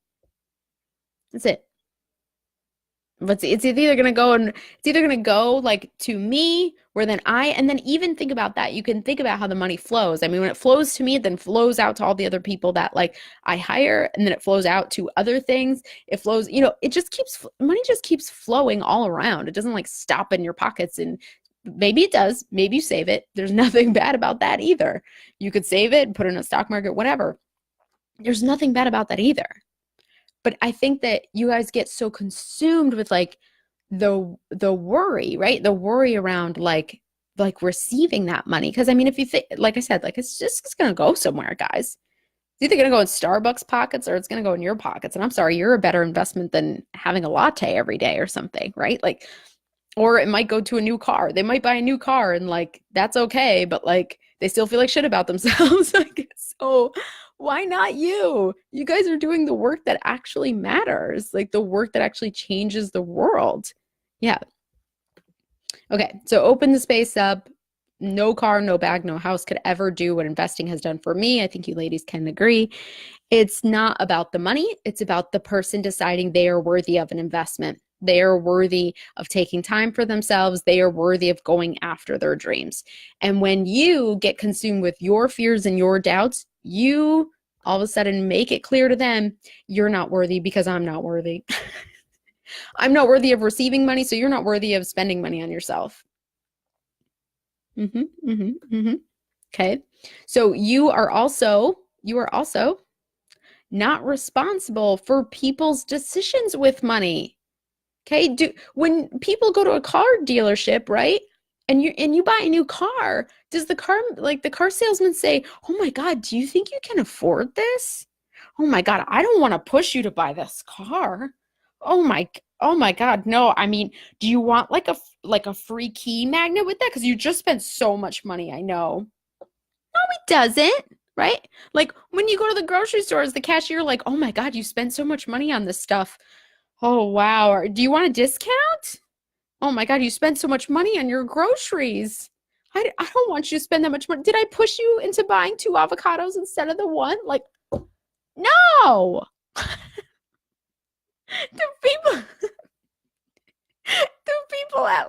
That's it. But it's either gonna go like to me, where then and then even think about that. You can think about how the money flows. I mean, when it flows to me, it then flows out to all the other people that like I hire, and then it flows out to other things. It flows, money just keeps flowing all around. It doesn't like stop in your pockets, and maybe it does. Maybe you save it. There's nothing bad about that either. You could save it, put it in a stock market, whatever. There's nothing bad about that either. But I think that you guys get so consumed with like the worry, right? The worry around like receiving that money. Because I mean, if you think, like I said, like it's gonna go somewhere, guys. It's either gonna go in Starbucks pockets or it's gonna go in your pockets. And I'm sorry, you're a better investment than having a latte every day or something, right? Like, or it might go to a new car. They might buy a new car and like that's okay, but like they still feel like shit about themselves. Like, so why not you? You guys are doing the work that actually matters, like the work that actually changes the world. Yeah. Okay. So open the space up. No car, no bag, no house could ever do what investing has done for me. I think you ladies can agree. It's not about the money. It's about the person deciding they are worthy of an investment. They are worthy of taking time for themselves. They are worthy of going after their dreams. And when you get consumed with your fears and your doubts, you all of a sudden make it clear to them, you're not worthy because I'm not worthy. I'm not worthy of receiving money, so you're not worthy of spending money on yourself. Okay. So you are also not responsible for people's decisions with money. Okay. When people go to a car dealership, right? And you buy a new car, does the car salesman say, "Oh my God, do you think you can afford this? Oh my God, I don't want to push you to buy this car. Oh my God, no. I mean, do you want like a free key magnet with that? Because you just spent so much money, I know." No, it doesn't, right? Like when you go to the grocery stores, the cashier like, "Oh my God, you spent so much money on this stuff. Oh wow. Do you want a discount? Oh my God, you spent so much money on your groceries. I don't want you to spend that much money. Did I push you into buying two avocados instead of the one? Like, no." Do people do people at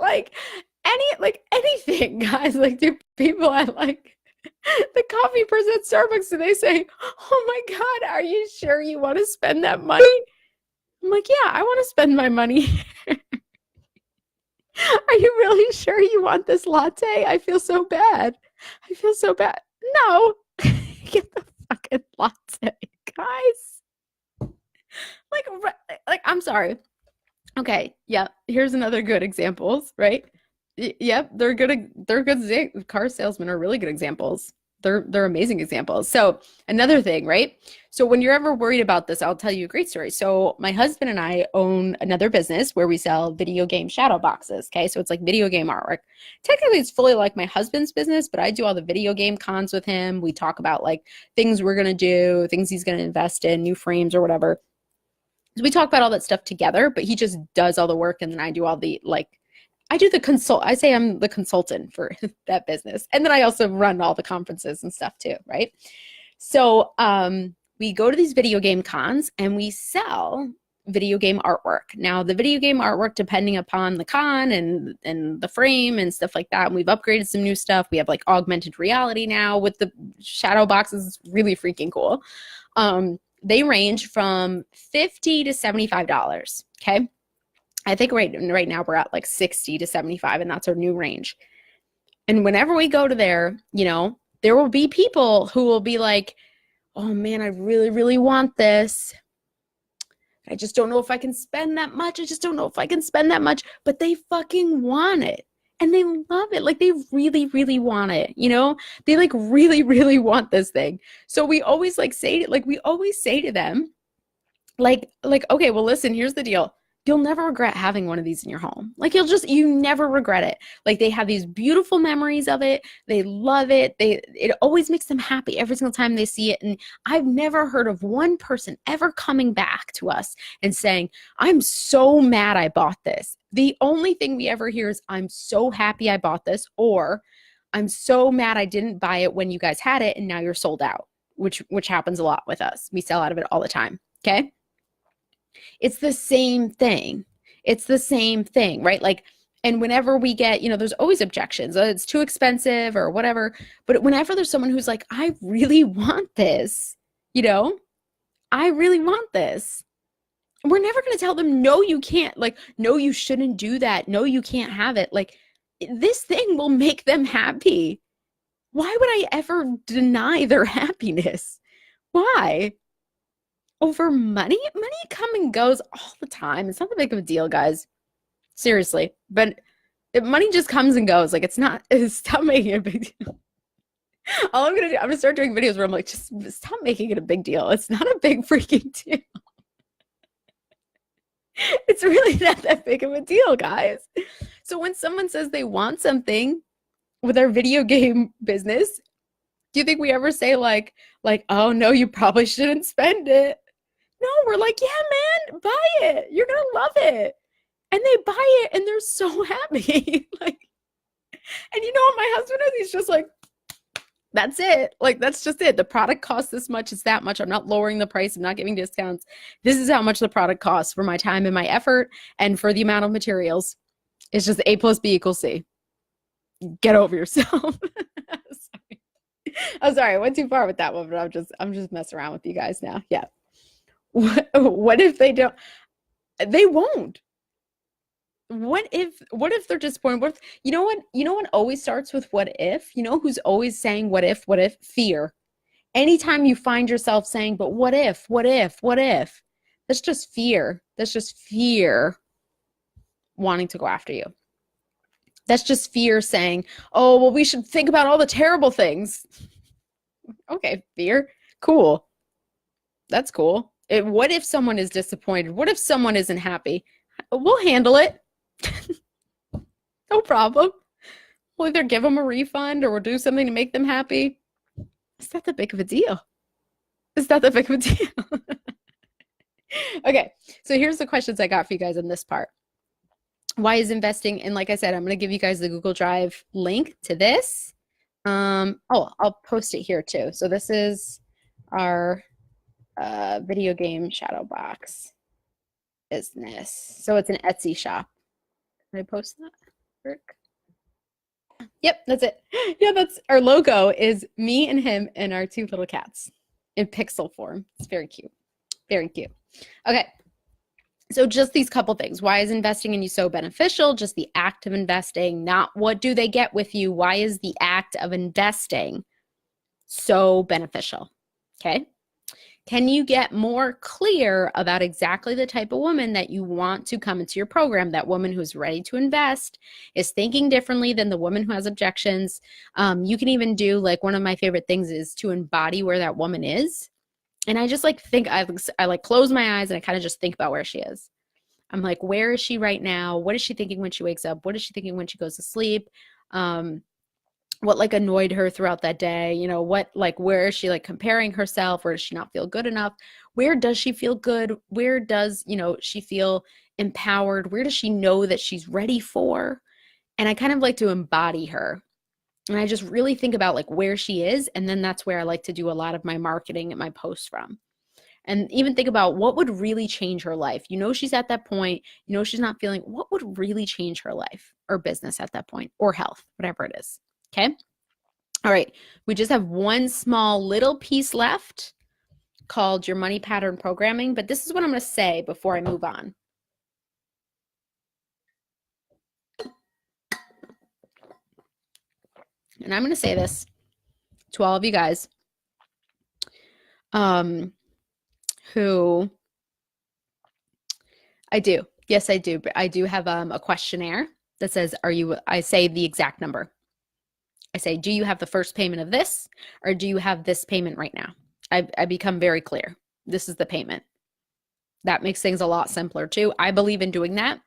anything, guys? Like, do people at like the coffee person at Starbucks, do they say, "Oh my God, are you sure you want to spend that money?" I'm like, yeah, I want to spend my money. Are you really sure you want this latte? I feel so bad. I feel so bad. No, get the fucking latte, guys. Like, I'm sorry. Okay, yeah, here's another good examples, right? Yep, car salesmen are really good examples. They're amazing examples. So another thing, right? So when you're ever worried about this, I'll tell you a great story. So my husband and I own another business where we sell video game shadow boxes. Okay, so it's like video game artwork. Technically, it's fully like my husband's business, but I do all the video game cons with him. We talk about like things we're gonna do, things he's gonna invest in, new frames or whatever. So we talk about all that stuff together, but he just does all the work and then I do all the like I do the consult. I say I'm the consultant for that business. And then I also run all the conferences and stuff too, right? So we go to these video game cons and we sell video game artwork. Now the video game artwork, depending upon the con and the frame and stuff like that, and we've upgraded some new stuff. We have like augmented reality now with the shadow boxes. It's really freaking cool. They range from $50 to $75. Okay. I think right now we're at like 60 to 75, and that's our new range. And whenever we go to there, you know, there will be people who will be like, oh man, I really, really want this. I just don't know if I can spend that much. I just don't know if I can spend that much, but they fucking want it. And they love it. Like they really, really want it. You know, they like really, really want this thing. So we always say to them, like, okay, well, listen, here's the deal. You'll never regret having one of these in your home. Like you never regret it. Like they have these beautiful memories of it. They love it. It always makes them happy every single time they see it. And I've never heard of one person ever coming back to us and saying, I'm so mad I bought this. The only thing we ever hear is, I'm so happy I bought this, or I'm so mad I didn't buy it when you guys had it and now you're sold out, which happens a lot with us. We sell out of it all the time. Okay. It's the same thing. It's the same thing, right? Like, and whenever we get, you know, there's always objections. It's too expensive or whatever. But whenever there's someone who's like, I really want this, you know, I really want this. We're never going to tell them, no, you can't. Like, no, you shouldn't do that. No, you can't have it. Like, this thing will make them happy. Why would I ever deny their happiness? Why? Over money? Money comes and goes all the time. It's not that big of a deal, guys. Seriously. But money just comes and goes. Like stop making it a big deal. All I'm gonna start doing videos where I'm like, just stop making it a big deal. It's not a big freaking deal. It's really not that big of a deal, guys. So when someone says they want something with our video game business, do you think we ever say like, oh no, you probably shouldn't spend it? No, we're like, yeah, man, buy it. You're going to love it. And they buy it and they're so happy. Like, and you know what my husband is? He's just like, that's it. Like, that's just it. The product costs this much. It's that much. I'm not lowering the price. I'm not giving discounts. This is how much the product costs for my time and my effort and for the amount of materials. It's just A plus B equals C. Get over yourself. I'm sorry. I went too far with that one, but I'm just messing around with you guys now. Yeah. What if they don't? They won't. What if they're disappointed? What if, you know what always starts with what if? You know who's always saying what if? Fear. Anytime you find yourself saying, but what if? That's just fear. That's just fear wanting to go after you. That's just fear saying, oh, well, we should think about all the terrible things. Okay, fear. Cool. That's cool. What if someone is disappointed? What if someone isn't happy? We'll handle it. No problem. We'll either give them a refund or we'll do something to make them happy. It's not that big of a deal. It's not that big of a deal. Okay, so here's the questions I got for you guys on this part. Why is investing? And like I said, I'm going to give you guys the Google Drive link to this. I'll post it here too. So this is our video game shadow box business. So it's an Etsy shop. Can I post that? Work? Yep, that's it. Yeah, that's our logo is me and him and our two little cats in pixel form. It's very cute. Very cute. Okay. So just these couple things. Why is investing in you so beneficial? Just the act of investing, not what do they get with you. Why is the act of investing so beneficial? Okay. Can you get more clear about exactly the type of woman that you want to come into your program? That woman who's ready to invest, is thinking differently than the woman who has objections. You can even do, like, one of my favorite things is to embody where that woman is. And I just like think I like close my eyes and I kind of just think about where she is. I'm like, where is she right now? What is she thinking when she wakes up? What is she thinking when she goes to sleep? What like annoyed her throughout that day? You know, what, like, where is she like comparing herself? Where does she not feel good enough? Where does she feel good? Where does, she feel empowered? Where does she know that she's ready for? And I kind of like to embody her. And I just really think about like where she is. And then that's where I like to do a lot of my marketing and my posts from. And even think about what would really change her life. She's at that point, she's not feeling, what would really change her life or business at that point, or health, whatever it is. Okay. All right. We just have one small little piece left called your money pattern programming. But this is what I'm going to say before I move on. And I'm going to say this to all of you guys who I do. Yes, I do. But I do have a questionnaire that says, I say the exact number. I say, do you have the first payment of this, or do you have this payment right now? I become very clear. This is the payment. That makes things a lot simpler too. I believe in doing that.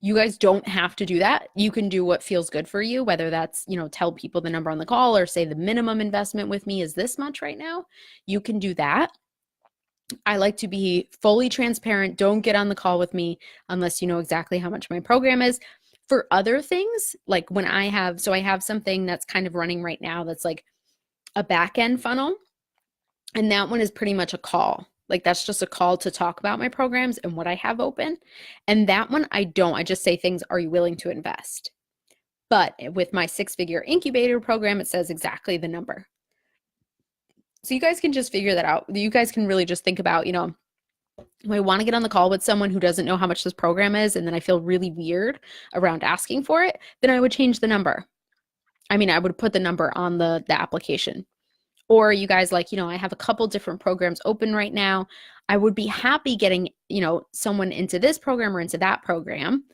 You guys don't have to do that. You can do what feels good for you, whether that's, tell people the number on the call or say the minimum investment with me is this much right now. You can do that. I like to be fully transparent. Don't get on the call with me unless you know exactly how much my program is. For other things, like when I have something that's kind of running right now that's like a back end funnel. And that one is pretty much a call. Like that's just a call to talk about my programs and what I have open. And that one I just say things, are you willing to invest? But with my 6-figure incubator program, it says exactly the number. So you guys can just figure that out. You guys can really just think about, if I want to get on the call with someone who doesn't know how much this program is, and then I feel really weird around asking for it, then I would change the number. I mean, I would put the number on the application. Or you guys like, I have a couple different programs open right now. I would be happy getting, someone into this program or into that program.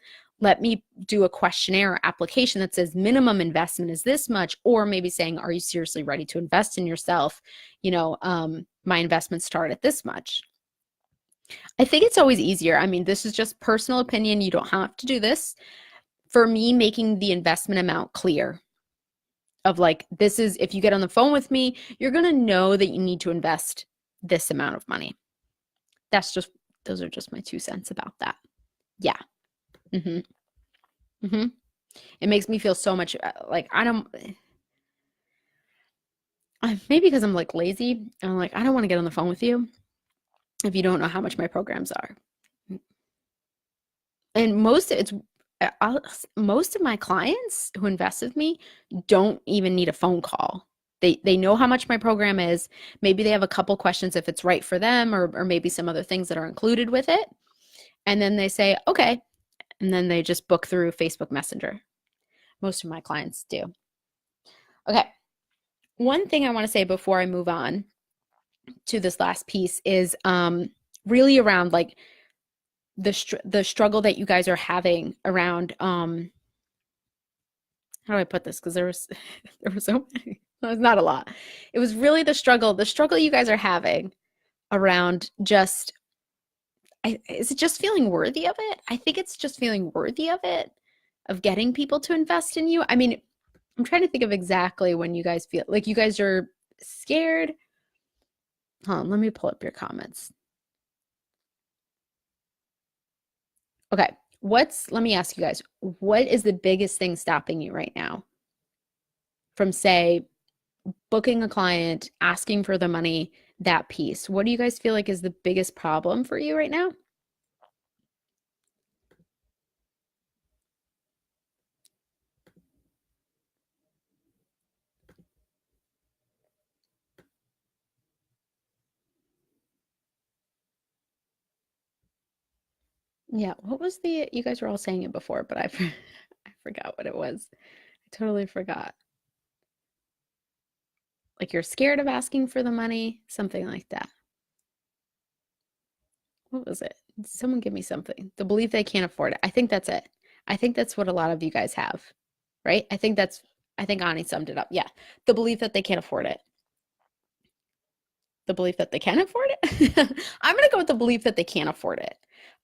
Let me do a questionnaire application that says minimum investment is this much, or maybe saying, are you seriously ready to invest in yourself? My investments start at this much. I think it's always easier. I mean, this is just personal opinion. You don't have to do this. For me, making the investment amount clear of like, this is, if you get on the phone with me, you're going to know that you need to invest this amount of money. Those are just my 2 cents about that. Yeah. It makes me feel so much like maybe because I'm like lazy. I'm like, I don't want to get on the phone with you if you don't know how much my programs are. And most of my clients who invest with me don't even need a phone call. They know how much my program is. Maybe they have a couple questions if it's right for them, or maybe some other things that are included with it. And then they say, okay. And then they just book through Facebook Messenger. Most of my clients do. Okay. One thing I want to say before I move on to this last piece is really around like the struggle that you guys are having around how do I put this? Because there was so many. It was not a lot. It was really the struggle you guys are having around just is it just feeling worthy of it? I think it's just feeling worthy of it, of getting people to invest in you. I mean, I'm trying to think of exactly when you guys feel like you guys are scared. Hold on, let me pull up your comments. Okay. Let me ask you guys, what is the biggest thing stopping you right now from, say, booking a client, asking for the money, that piece? What do you guys feel like is the biggest problem for you right now? Yeah, what was you guys were all saying it before, but I forgot what it was. I totally forgot. Like you're scared of asking for the money, something like that. What was it? Someone give me something. The belief they can't afford it. I think that's it. I think that's what a lot of you guys have, right? I think Ani summed it up. Yeah. The belief that they can't afford it. The belief that they can afford it. I'm going to go with the belief that they can't afford it.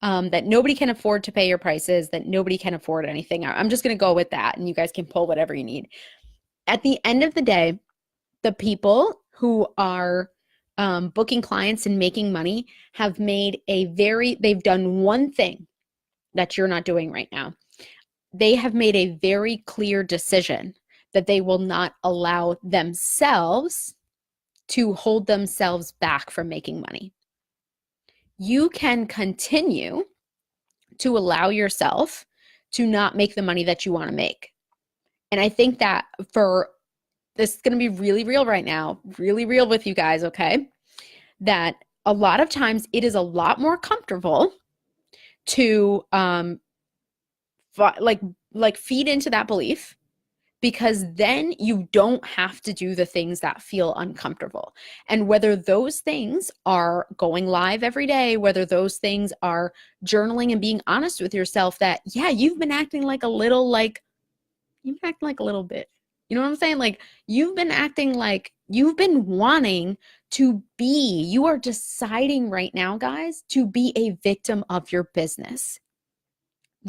That nobody can afford to pay your prices, that nobody can afford anything. I'm just going to go with that, and you guys can pull whatever you need. At the end of the day, the people who are booking clients and making money have made they've done one thing that you're not doing right now. They have made a very clear decision that they will not allow themselves to hold themselves back from making money. You can continue to allow yourself to not make the money that you want to make. And I think that this is going to be really real right now, really real with you guys, okay? That a lot of times it is a lot more comfortable to feed into that belief, because then you don't have to do the things that feel uncomfortable. And whether those things are going live every day, whether those things are journaling and being honest with yourself that, yeah, you've been acting like a little bit. You know what I'm saying? Like, you've been acting like you've been wanting to be, you are deciding right now, guys, to be a victim of your business.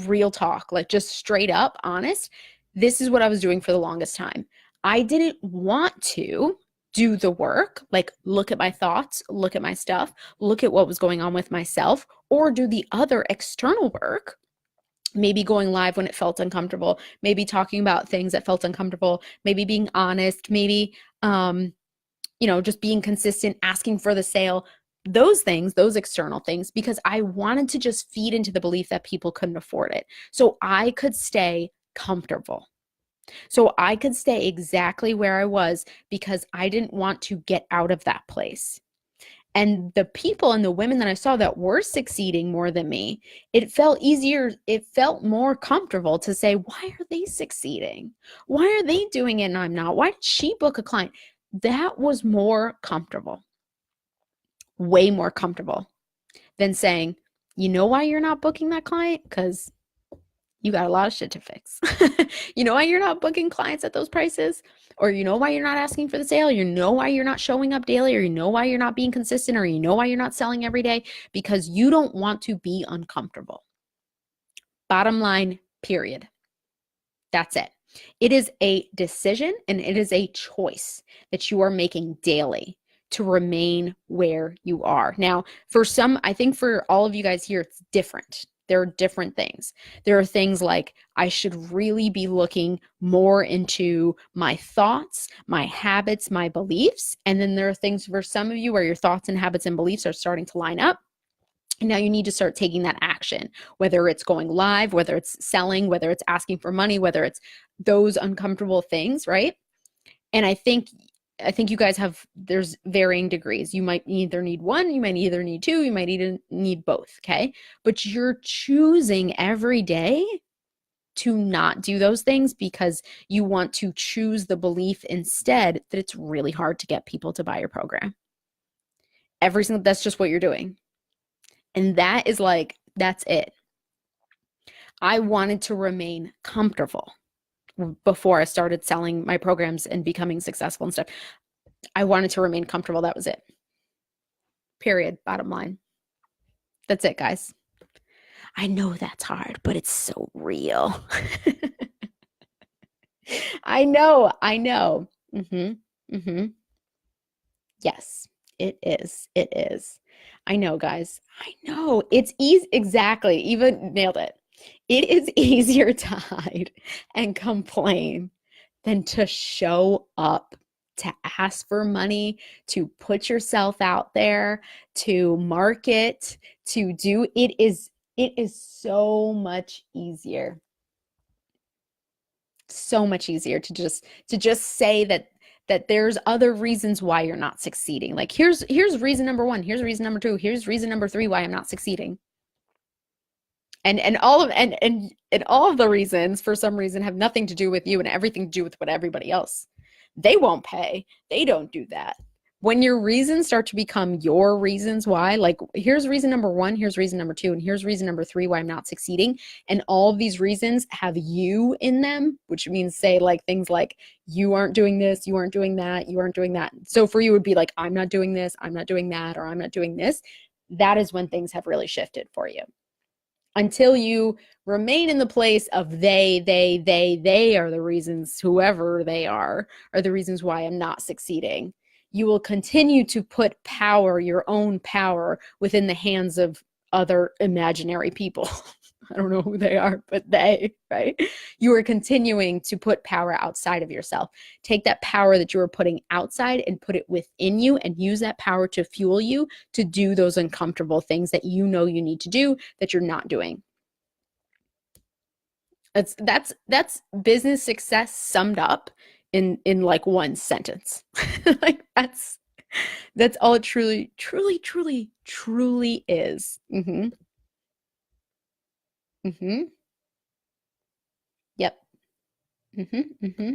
Real talk, like just straight up honest. This is what I was doing for the longest time. I didn't want to do the work, like look at my thoughts, look at my stuff, look at what was going on with myself, or do the other external work. Maybe going live when it felt uncomfortable, maybe talking about things that felt uncomfortable, maybe being honest, maybe, just being consistent, asking for the sale, those things, those external things, because I wanted to just feed into the belief that people couldn't afford it. So I could stay comfortable. So I could stay exactly where I was because I didn't want to get out of that place. And the people and the women that I saw that were succeeding more than me, it felt easier, it felt more comfortable to say, why are they succeeding? Why are they doing it and I'm not? Why did she book a client? That was more comfortable, way more comfortable than saying, you know why you're not booking that client? Because you got a lot of shit to fix. You know why you're not booking clients at those prices? Or you know why you're not asking for the sale? You know why you're not showing up daily? Or you know why you're not being consistent? Or you know why you're not selling every day? Because you don't want to be uncomfortable. Bottom line, period. That's it. It is a decision and it is a choice that you are making daily to remain where you are. Now, I think for all of you guys here, it's different. There are different things. There are things like I should really be looking more into my thoughts, my habits, my beliefs. And then there are things for some of you where your thoughts and habits and beliefs are starting to line up. And now you need to start taking that action, whether it's going live, whether it's selling, whether it's asking for money, whether it's those uncomfortable things, right? And I think you guys there's varying degrees. You might either need one, you might either need two, you might either need both, okay? But you're choosing every day to not do those things because you want to choose the belief instead that it's really hard to get people to buy your program. That's just what you're doing. And that's it. I wanted to remain comfortable before I started selling my programs and becoming successful and stuff. I wanted to remain comfortable. That was it. Period. Bottom line. That's it, guys. I know that's hard, but it's so real. I know. Yes, it is. It is. I know, guys. I know. It's easy. Exactly. Even nailed it. It is easier to hide and complain than to show up, to ask for money, to put yourself out there, to market, to do. It is so much easier. So much easier to just say that there's other reasons why you're not succeeding. Like here's reason number 1, here's reason number 2, here's reason number 3 why I'm not succeeding. And all of the reasons for some reason have nothing to do with you and everything to do with what everybody else. They won't pay. They don't do that. When your reasons start to become your reasons why, like here's reason number one, here's reason number two, and here's reason number three why I'm not succeeding, and all of these reasons have you in them, which means say like things like you aren't doing this, you aren't doing that, you aren't doing that. So for you it would be like I'm not doing this, I'm not doing that, or I'm not doing this. That is when things have really shifted for you. Until you remain in the place of they are the reasons, whoever they are the reasons why I'm not succeeding. You will continue to put power, your own power, within the hands of other imaginary people. I don't know who they are, but they, right? You are continuing to put power outside of yourself. Take that power that you are putting outside and put it within you, and use that power to fuel you to do those uncomfortable things that you know you need to do that you're not doing. That's business success summed up in like one sentence. Like that's all it truly is. Mm-hmm. Mm-hmm. Yep. Mm-hmm. Mm-hmm.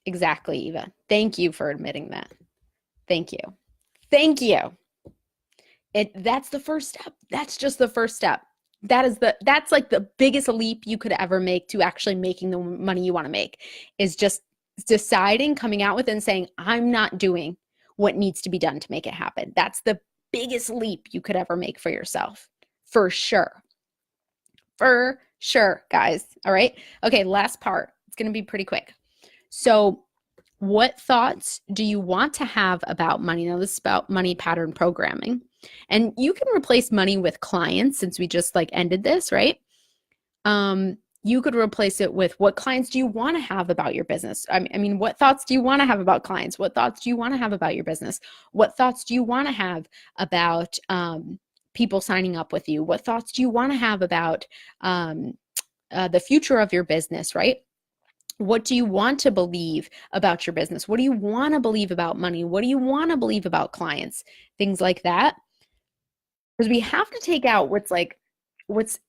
Exactly, Eva. Thank you for admitting that. Thank you. Thank you. That's the first step. That's just the first step. That's like the biggest leap you could ever make to actually making the money you want to make, is just deciding, coming out with and saying, I'm not doing what needs to be done to make it happen. That's the biggest leap you could ever make for yourself. For sure. For sure, guys. All right. Okay, last part. It's going to be pretty quick. So, what thoughts do you want to have about money? Now, this is about money pattern programming. And you can replace money with clients, since we just like ended this, right? You could replace it with, what clients do you want to have about your business? I mean, what thoughts do you want to have about clients? What thoughts do you want to have about your business? What thoughts do you want to have about people signing up with you? What thoughts do you want to have about the future of your business, right? What do you want to believe about your business? What do you want to believe about money? What do you want to believe about clients? Things like that. Because we have to take out what's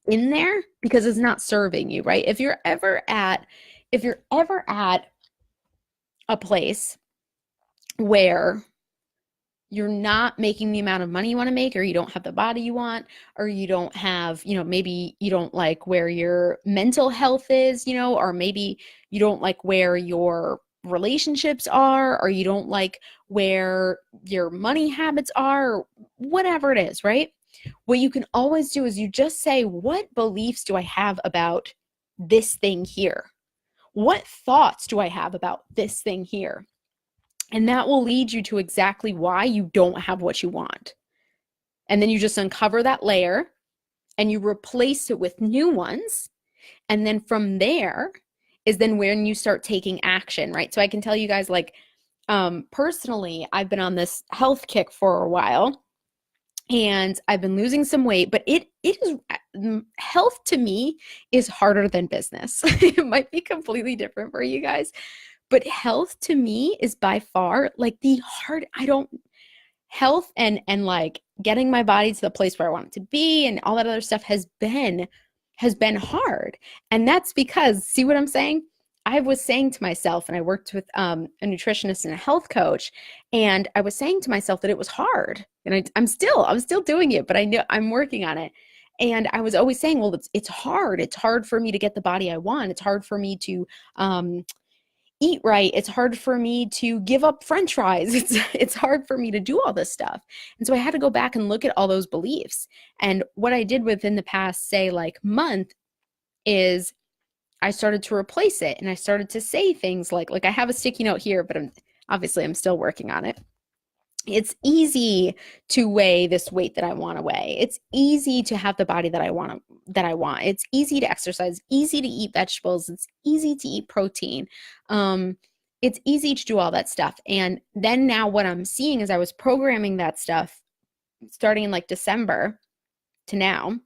in there, because it's not serving you, right? If you're ever at a place where you're not making the amount of money you want to make, or you don't have the body you want, or you don't have, maybe you don't like where your mental health is, or maybe you don't like where your relationships are, or you don't like where your money habits are, or whatever it is, right? What you can always do is you just say, what beliefs do I have about this thing here? What thoughts do I have about this thing here? And that will lead you to exactly why you don't have what you want. And then you just uncover that layer and you replace it with new ones. And then from there is then when you start taking action, right? So I can tell you guys, like, personally, I've been on this health kick for a while, and I've been losing some weight, but it is, health to me is harder than business. It might be completely different for you guys, but health to me is by far like health and like getting my body to the place where I want it to be and all that other stuff has been hard. And that's because, see what I'm saying? I was saying to myself, and I worked with a nutritionist and a health coach, and I was saying to myself that it was hard. And I'm still doing it, but I know I'm working on it. And I was always saying, well, it's hard. It's hard for me to get the body I want. It's hard for me to eat right. It's hard for me to give up French fries. It's hard for me to do all this stuff. And so I had to go back and look at all those beliefs. And what I did within the past, say, like month, is I started to replace it, and I started to say things like I have a sticky note here, but I'm still working on it. It's easy to weigh this weight that I want to weigh. It's easy to have the body that I want. It's easy to exercise, easy to eat vegetables. It's easy to eat protein. It's easy to do all that stuff. And then now what I'm seeing is I was programming that stuff starting in like December to now.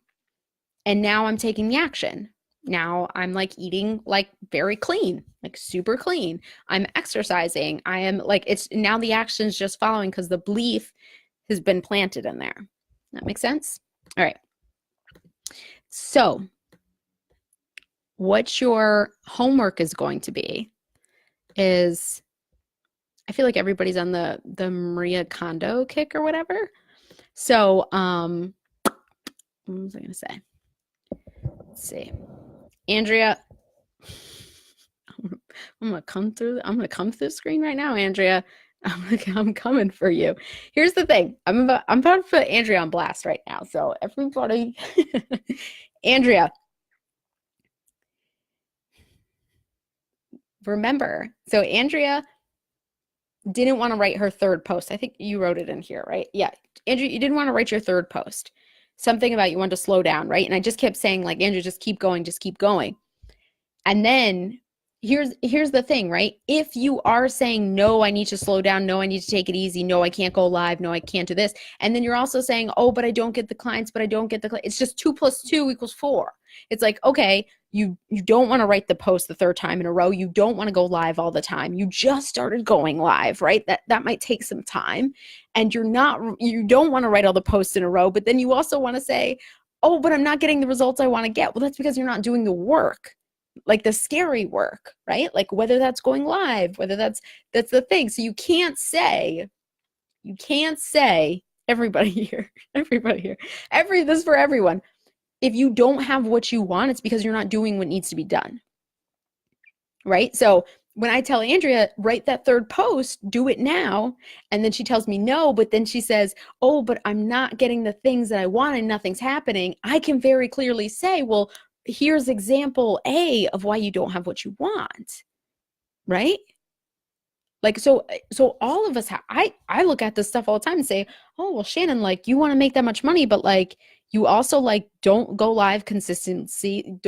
And now I'm taking the action. Now I'm like eating like very clean, like super clean. I'm exercising. I am like, it's now the action's just following because the belief has been planted in there. That makes sense? All right. So what your homework is going to be is I feel like everybody's on the Maria Kondo kick or whatever. So, what was I gonna say? Let's see. Andrea, I'm gonna come through the screen right now, Andrea. I'm coming for you. Here's the thing. I'm about to put Andrea on blast right now. So everybody, Andrea, remember. So Andrea didn't want to write her third post. I think you wrote it in here, right? Yeah. Andrea, you didn't want to write your third post. Something about you wanted to slow down, right? And I just kept saying, like, Andrea, just keep going, just keep going. And then here's the thing, right? If you are saying, no, I need to slow down, no, I need to take it easy, no, I can't go live, no, I can't do this. And then you're also saying, oh, but I don't get the clients, but I don't get the clients. It's just 2 + 2 = 4. It's like, okay, you don't want to write the post the third time in a row. You don't want to go live all the time. You just started going live, right? That might take some time. And you don't want to write all the posts in a row, but then you also want to say, oh, but I'm not getting the results I want to get. Well, that's because you're not doing the work, like the scary work, right? Like whether that's going live, whether that's the thing. So you can't say everybody here, this is for everyone. If you don't have what you want, it's because you're not doing what needs to be done, right? So when I tell Andrea, write that third post, do it now, and then she tells me no, but then she says, oh, but I'm not getting the things that I want and nothing's happening, I can very clearly say, well, here's example A of why you don't have what you want, right? Like, so all of us, I look at this stuff all the time and say, oh, well, Shannon, like, you want to make that much money, but like, you also like don't go live consistently.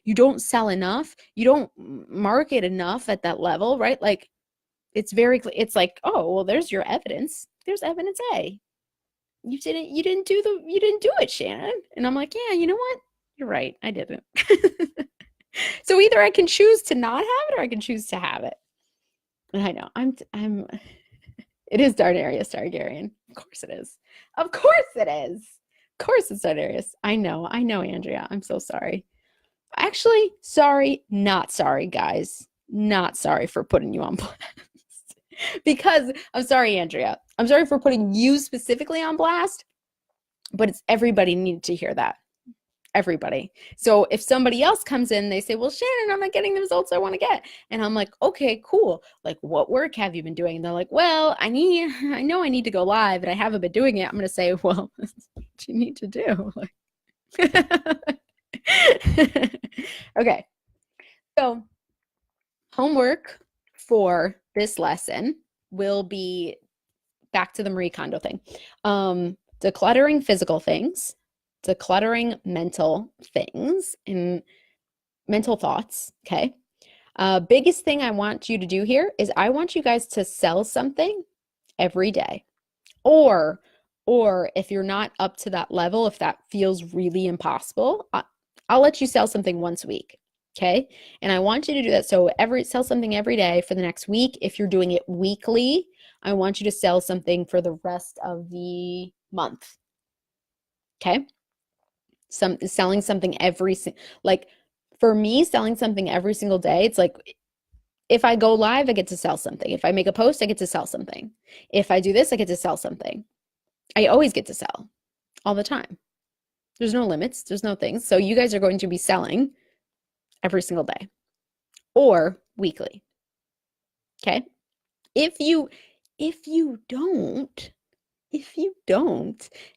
You don't sell enough. You don't market enough at that level, right? Like, it's like, oh, well, there's your evidence. There's evidence A. You didn't do it, Shannon. And I'm like, yeah, you know what? You're right. I didn't. So either I can choose to not have it or I can choose to have it. And I know it is Darnarius Targaryen. Of course it is. Of course it is. Of course it's Darnarius. I know, Andrea. I'm so sorry. Actually, sorry, not sorry, guys. Not sorry for putting you on blast. Because I'm sorry, Andrea. I'm sorry for putting you specifically on blast, but it's everybody needed to hear that. Everybody. So if somebody else comes in, they say, well, Shannon, I'm not getting the results I want to get. And I'm like, okay, cool. Like, what work have you been doing? And they're like, well, I know I need to go live and I haven't been doing it. I'm going to say, well, that's what you need to do. Okay. So homework for this lesson will be back to the Marie Kondo thing. Decluttering physical things, decluttering mental things and mental thoughts, okay? Biggest thing I want you to do here is I want you guys to sell something every day. Or if you're not up to that level, if that feels really impossible, I'll let you sell something once a week, okay? And I want you to do that. So sell something every day for the next week. If you're doing it weekly, I want you to sell something for the rest of the month, okay? Selling something like for me, selling something every single day, it's like if I go live, I get to sell something. If I make a post, I get to sell something. If I do this, I get to sell something. I always get to sell all the time. There's no limits. There's no things. So you guys are going to be selling every single day or weekly. Okay? If you don't,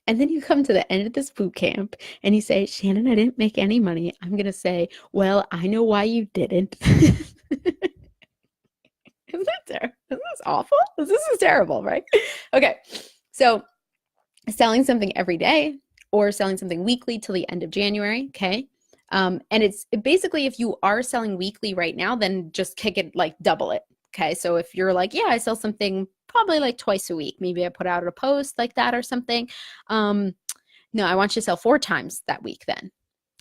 and then you come to the end of this boot camp and you say, Shannon, I didn't make any money, I'm going to say, well, I know why you didn't. Isn't this awful? This is terrible, right? Okay. So selling something every day or selling something weekly till the end of January, okay? And it's basically, if you are selling weekly right now, then just kick it, like double it, okay? So if you're like, yeah, I sell something probably like twice a week, maybe I put out a post like that or something. No, I want you to sell 4 times that week then,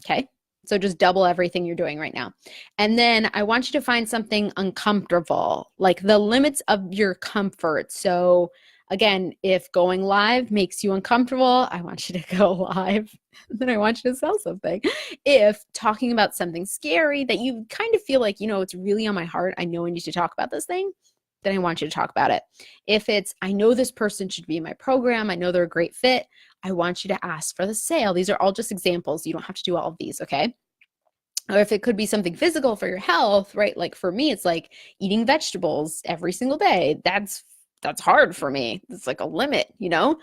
okay? So just double everything you're doing right now. And then I want you to find something uncomfortable, like the limits of your comfort. So again, if going live makes you uncomfortable, I want you to go live. Then I want you to sell something. If talking about something scary that you kind of feel like, it's really on my heart, I know I need to talk about this thing, then I want you to talk about it. If it's, I know this person should be in my program, I know they're a great fit, I want you to ask for the sale. These are all just examples. You don't have to do all of these, okay? Or if it could be something physical for your health, right? Like for me, it's like eating vegetables every single day. That's hard for me. It's like a limit, you know?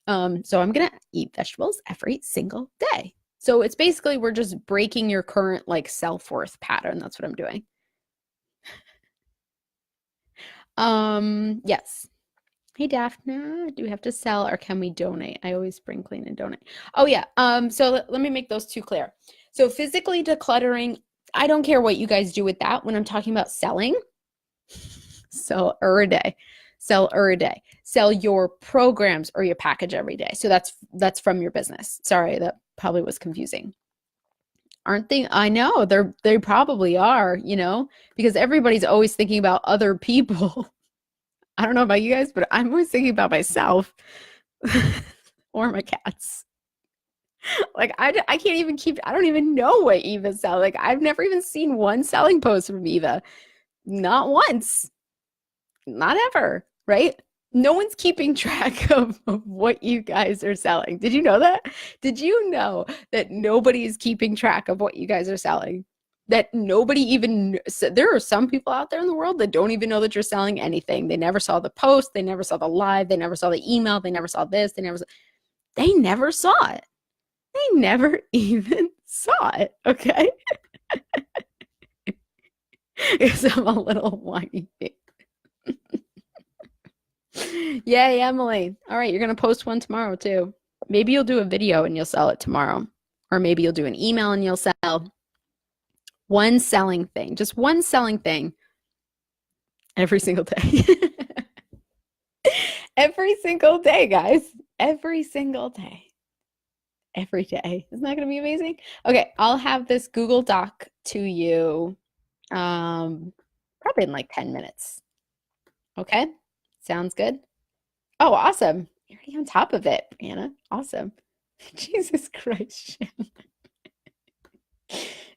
So I'm going to eat vegetables every single day. So it's basically, we're just breaking your current like self-worth pattern. That's what I'm doing. Yes. Hey, Daphne, do we have to sell or can we donate? I always spring clean and donate. Oh yeah. So let me make those two clear. So physically decluttering, I don't care what you guys do with that. When I'm talking about selling, sell a day, sell a day, sell your programs or your package every day. So that's from your business. Sorry, that probably was confusing. Aren't they? I know they probably are, you know, because everybody's always thinking about other people. I don't know about you guys, but I'm always thinking about myself or my cats. Like I can't even I don't even know what Eva sells. Like I've never even seen one selling post from Eva. Not once. Not ever, right? No one's keeping track of what you guys are selling. Did you know that? Did you know that nobody is keeping track of what you guys are selling? That nobody even, there are some people out there in the world that don't even know that you're selling anything. They never saw the post, they never saw the live, they never saw the email, they never saw this, they never saw it. They never even saw it, okay? Because I'm a little whiny. Yay, Emily. All right, you're going to post one tomorrow too. Maybe you'll do a video and you'll sell it tomorrow. Or maybe you'll do an email and you'll sell one selling thing. Just one selling thing every single day. Every single day, guys. Every single day. Every day. Isn't that going to be amazing? Okay, I'll have this Google Doc to you probably in like 10 minutes. Okay? Sounds good? Oh, awesome. You're already on top of it, Brianna. Awesome. Jesus Christ, Shannon.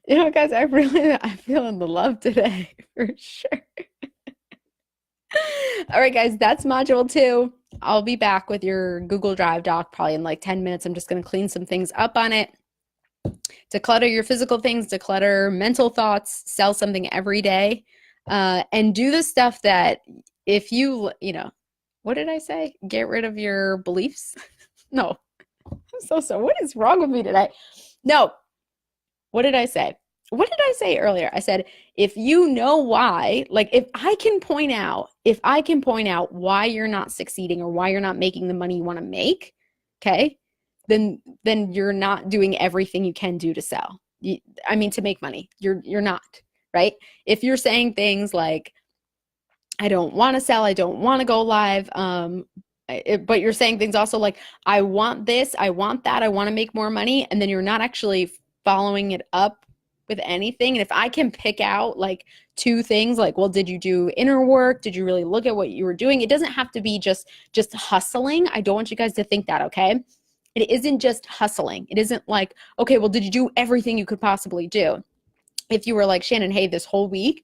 You know, guys, I'm feeling the love today for sure. All right, guys, that's module 2. I'll be back with your Google Drive doc probably in like 10 minutes. I'm just going to clean some things up on it. Declutter your physical things, declutter mental thoughts, sell something every day, and do the stuff that if you know, what did I say? Get rid of your beliefs? No, I'm so sorry. What is wrong with me today? No, what did I say? What did I say earlier? I said, if you know why, like if I can point out why you're not succeeding or why you're not making the money you want to make, okay, then you're not doing everything you can do to sell. To make money. You're not, right? If you're saying things like, I don't want to sell, I don't want to go live, but you're saying things also like, I want this, I want that, I want to make more money, and then you're not actually following it up with anything. And if I can pick out like 2 things, like, well, did you do inner work? Did you really look at what you were doing? It doesn't have to be just hustling. I don't want you guys to think that, okay? It isn't just hustling. It isn't like, okay, well, did you do everything you could possibly do? If you were like, Shannon, hey, this whole week,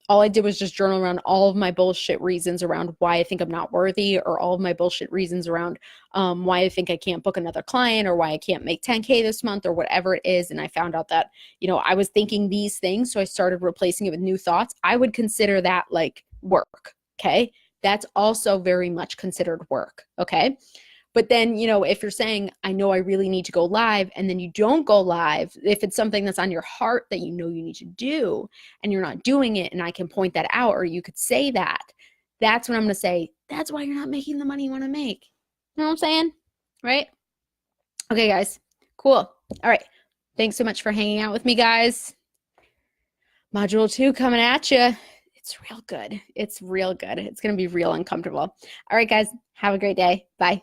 all I did was just journal around all of my bullshit reasons around why I think I'm not worthy, or all of my bullshit reasons around why I think I can't book another client, or why I can't make 10K this month, or whatever it is. And I found out that, you know, I was thinking these things, so I started replacing it with new thoughts. I would consider that like work, okay? That's also very much considered work, okay? But then, you know, if you're saying, I know I really need to go live, and then you don't go live, if it's something that's on your heart that you know you need to do and you're not doing it, and I can point that out, or you could say that, that's when I'm going to say, that's why you're not making the money you want to make. You know what I'm saying? Right? Okay, guys. Cool. All right. Thanks so much for hanging out with me, guys. Module 2 coming at you. It's real good. It's real good. It's going to be real uncomfortable. All right, guys. Have a great day. Bye.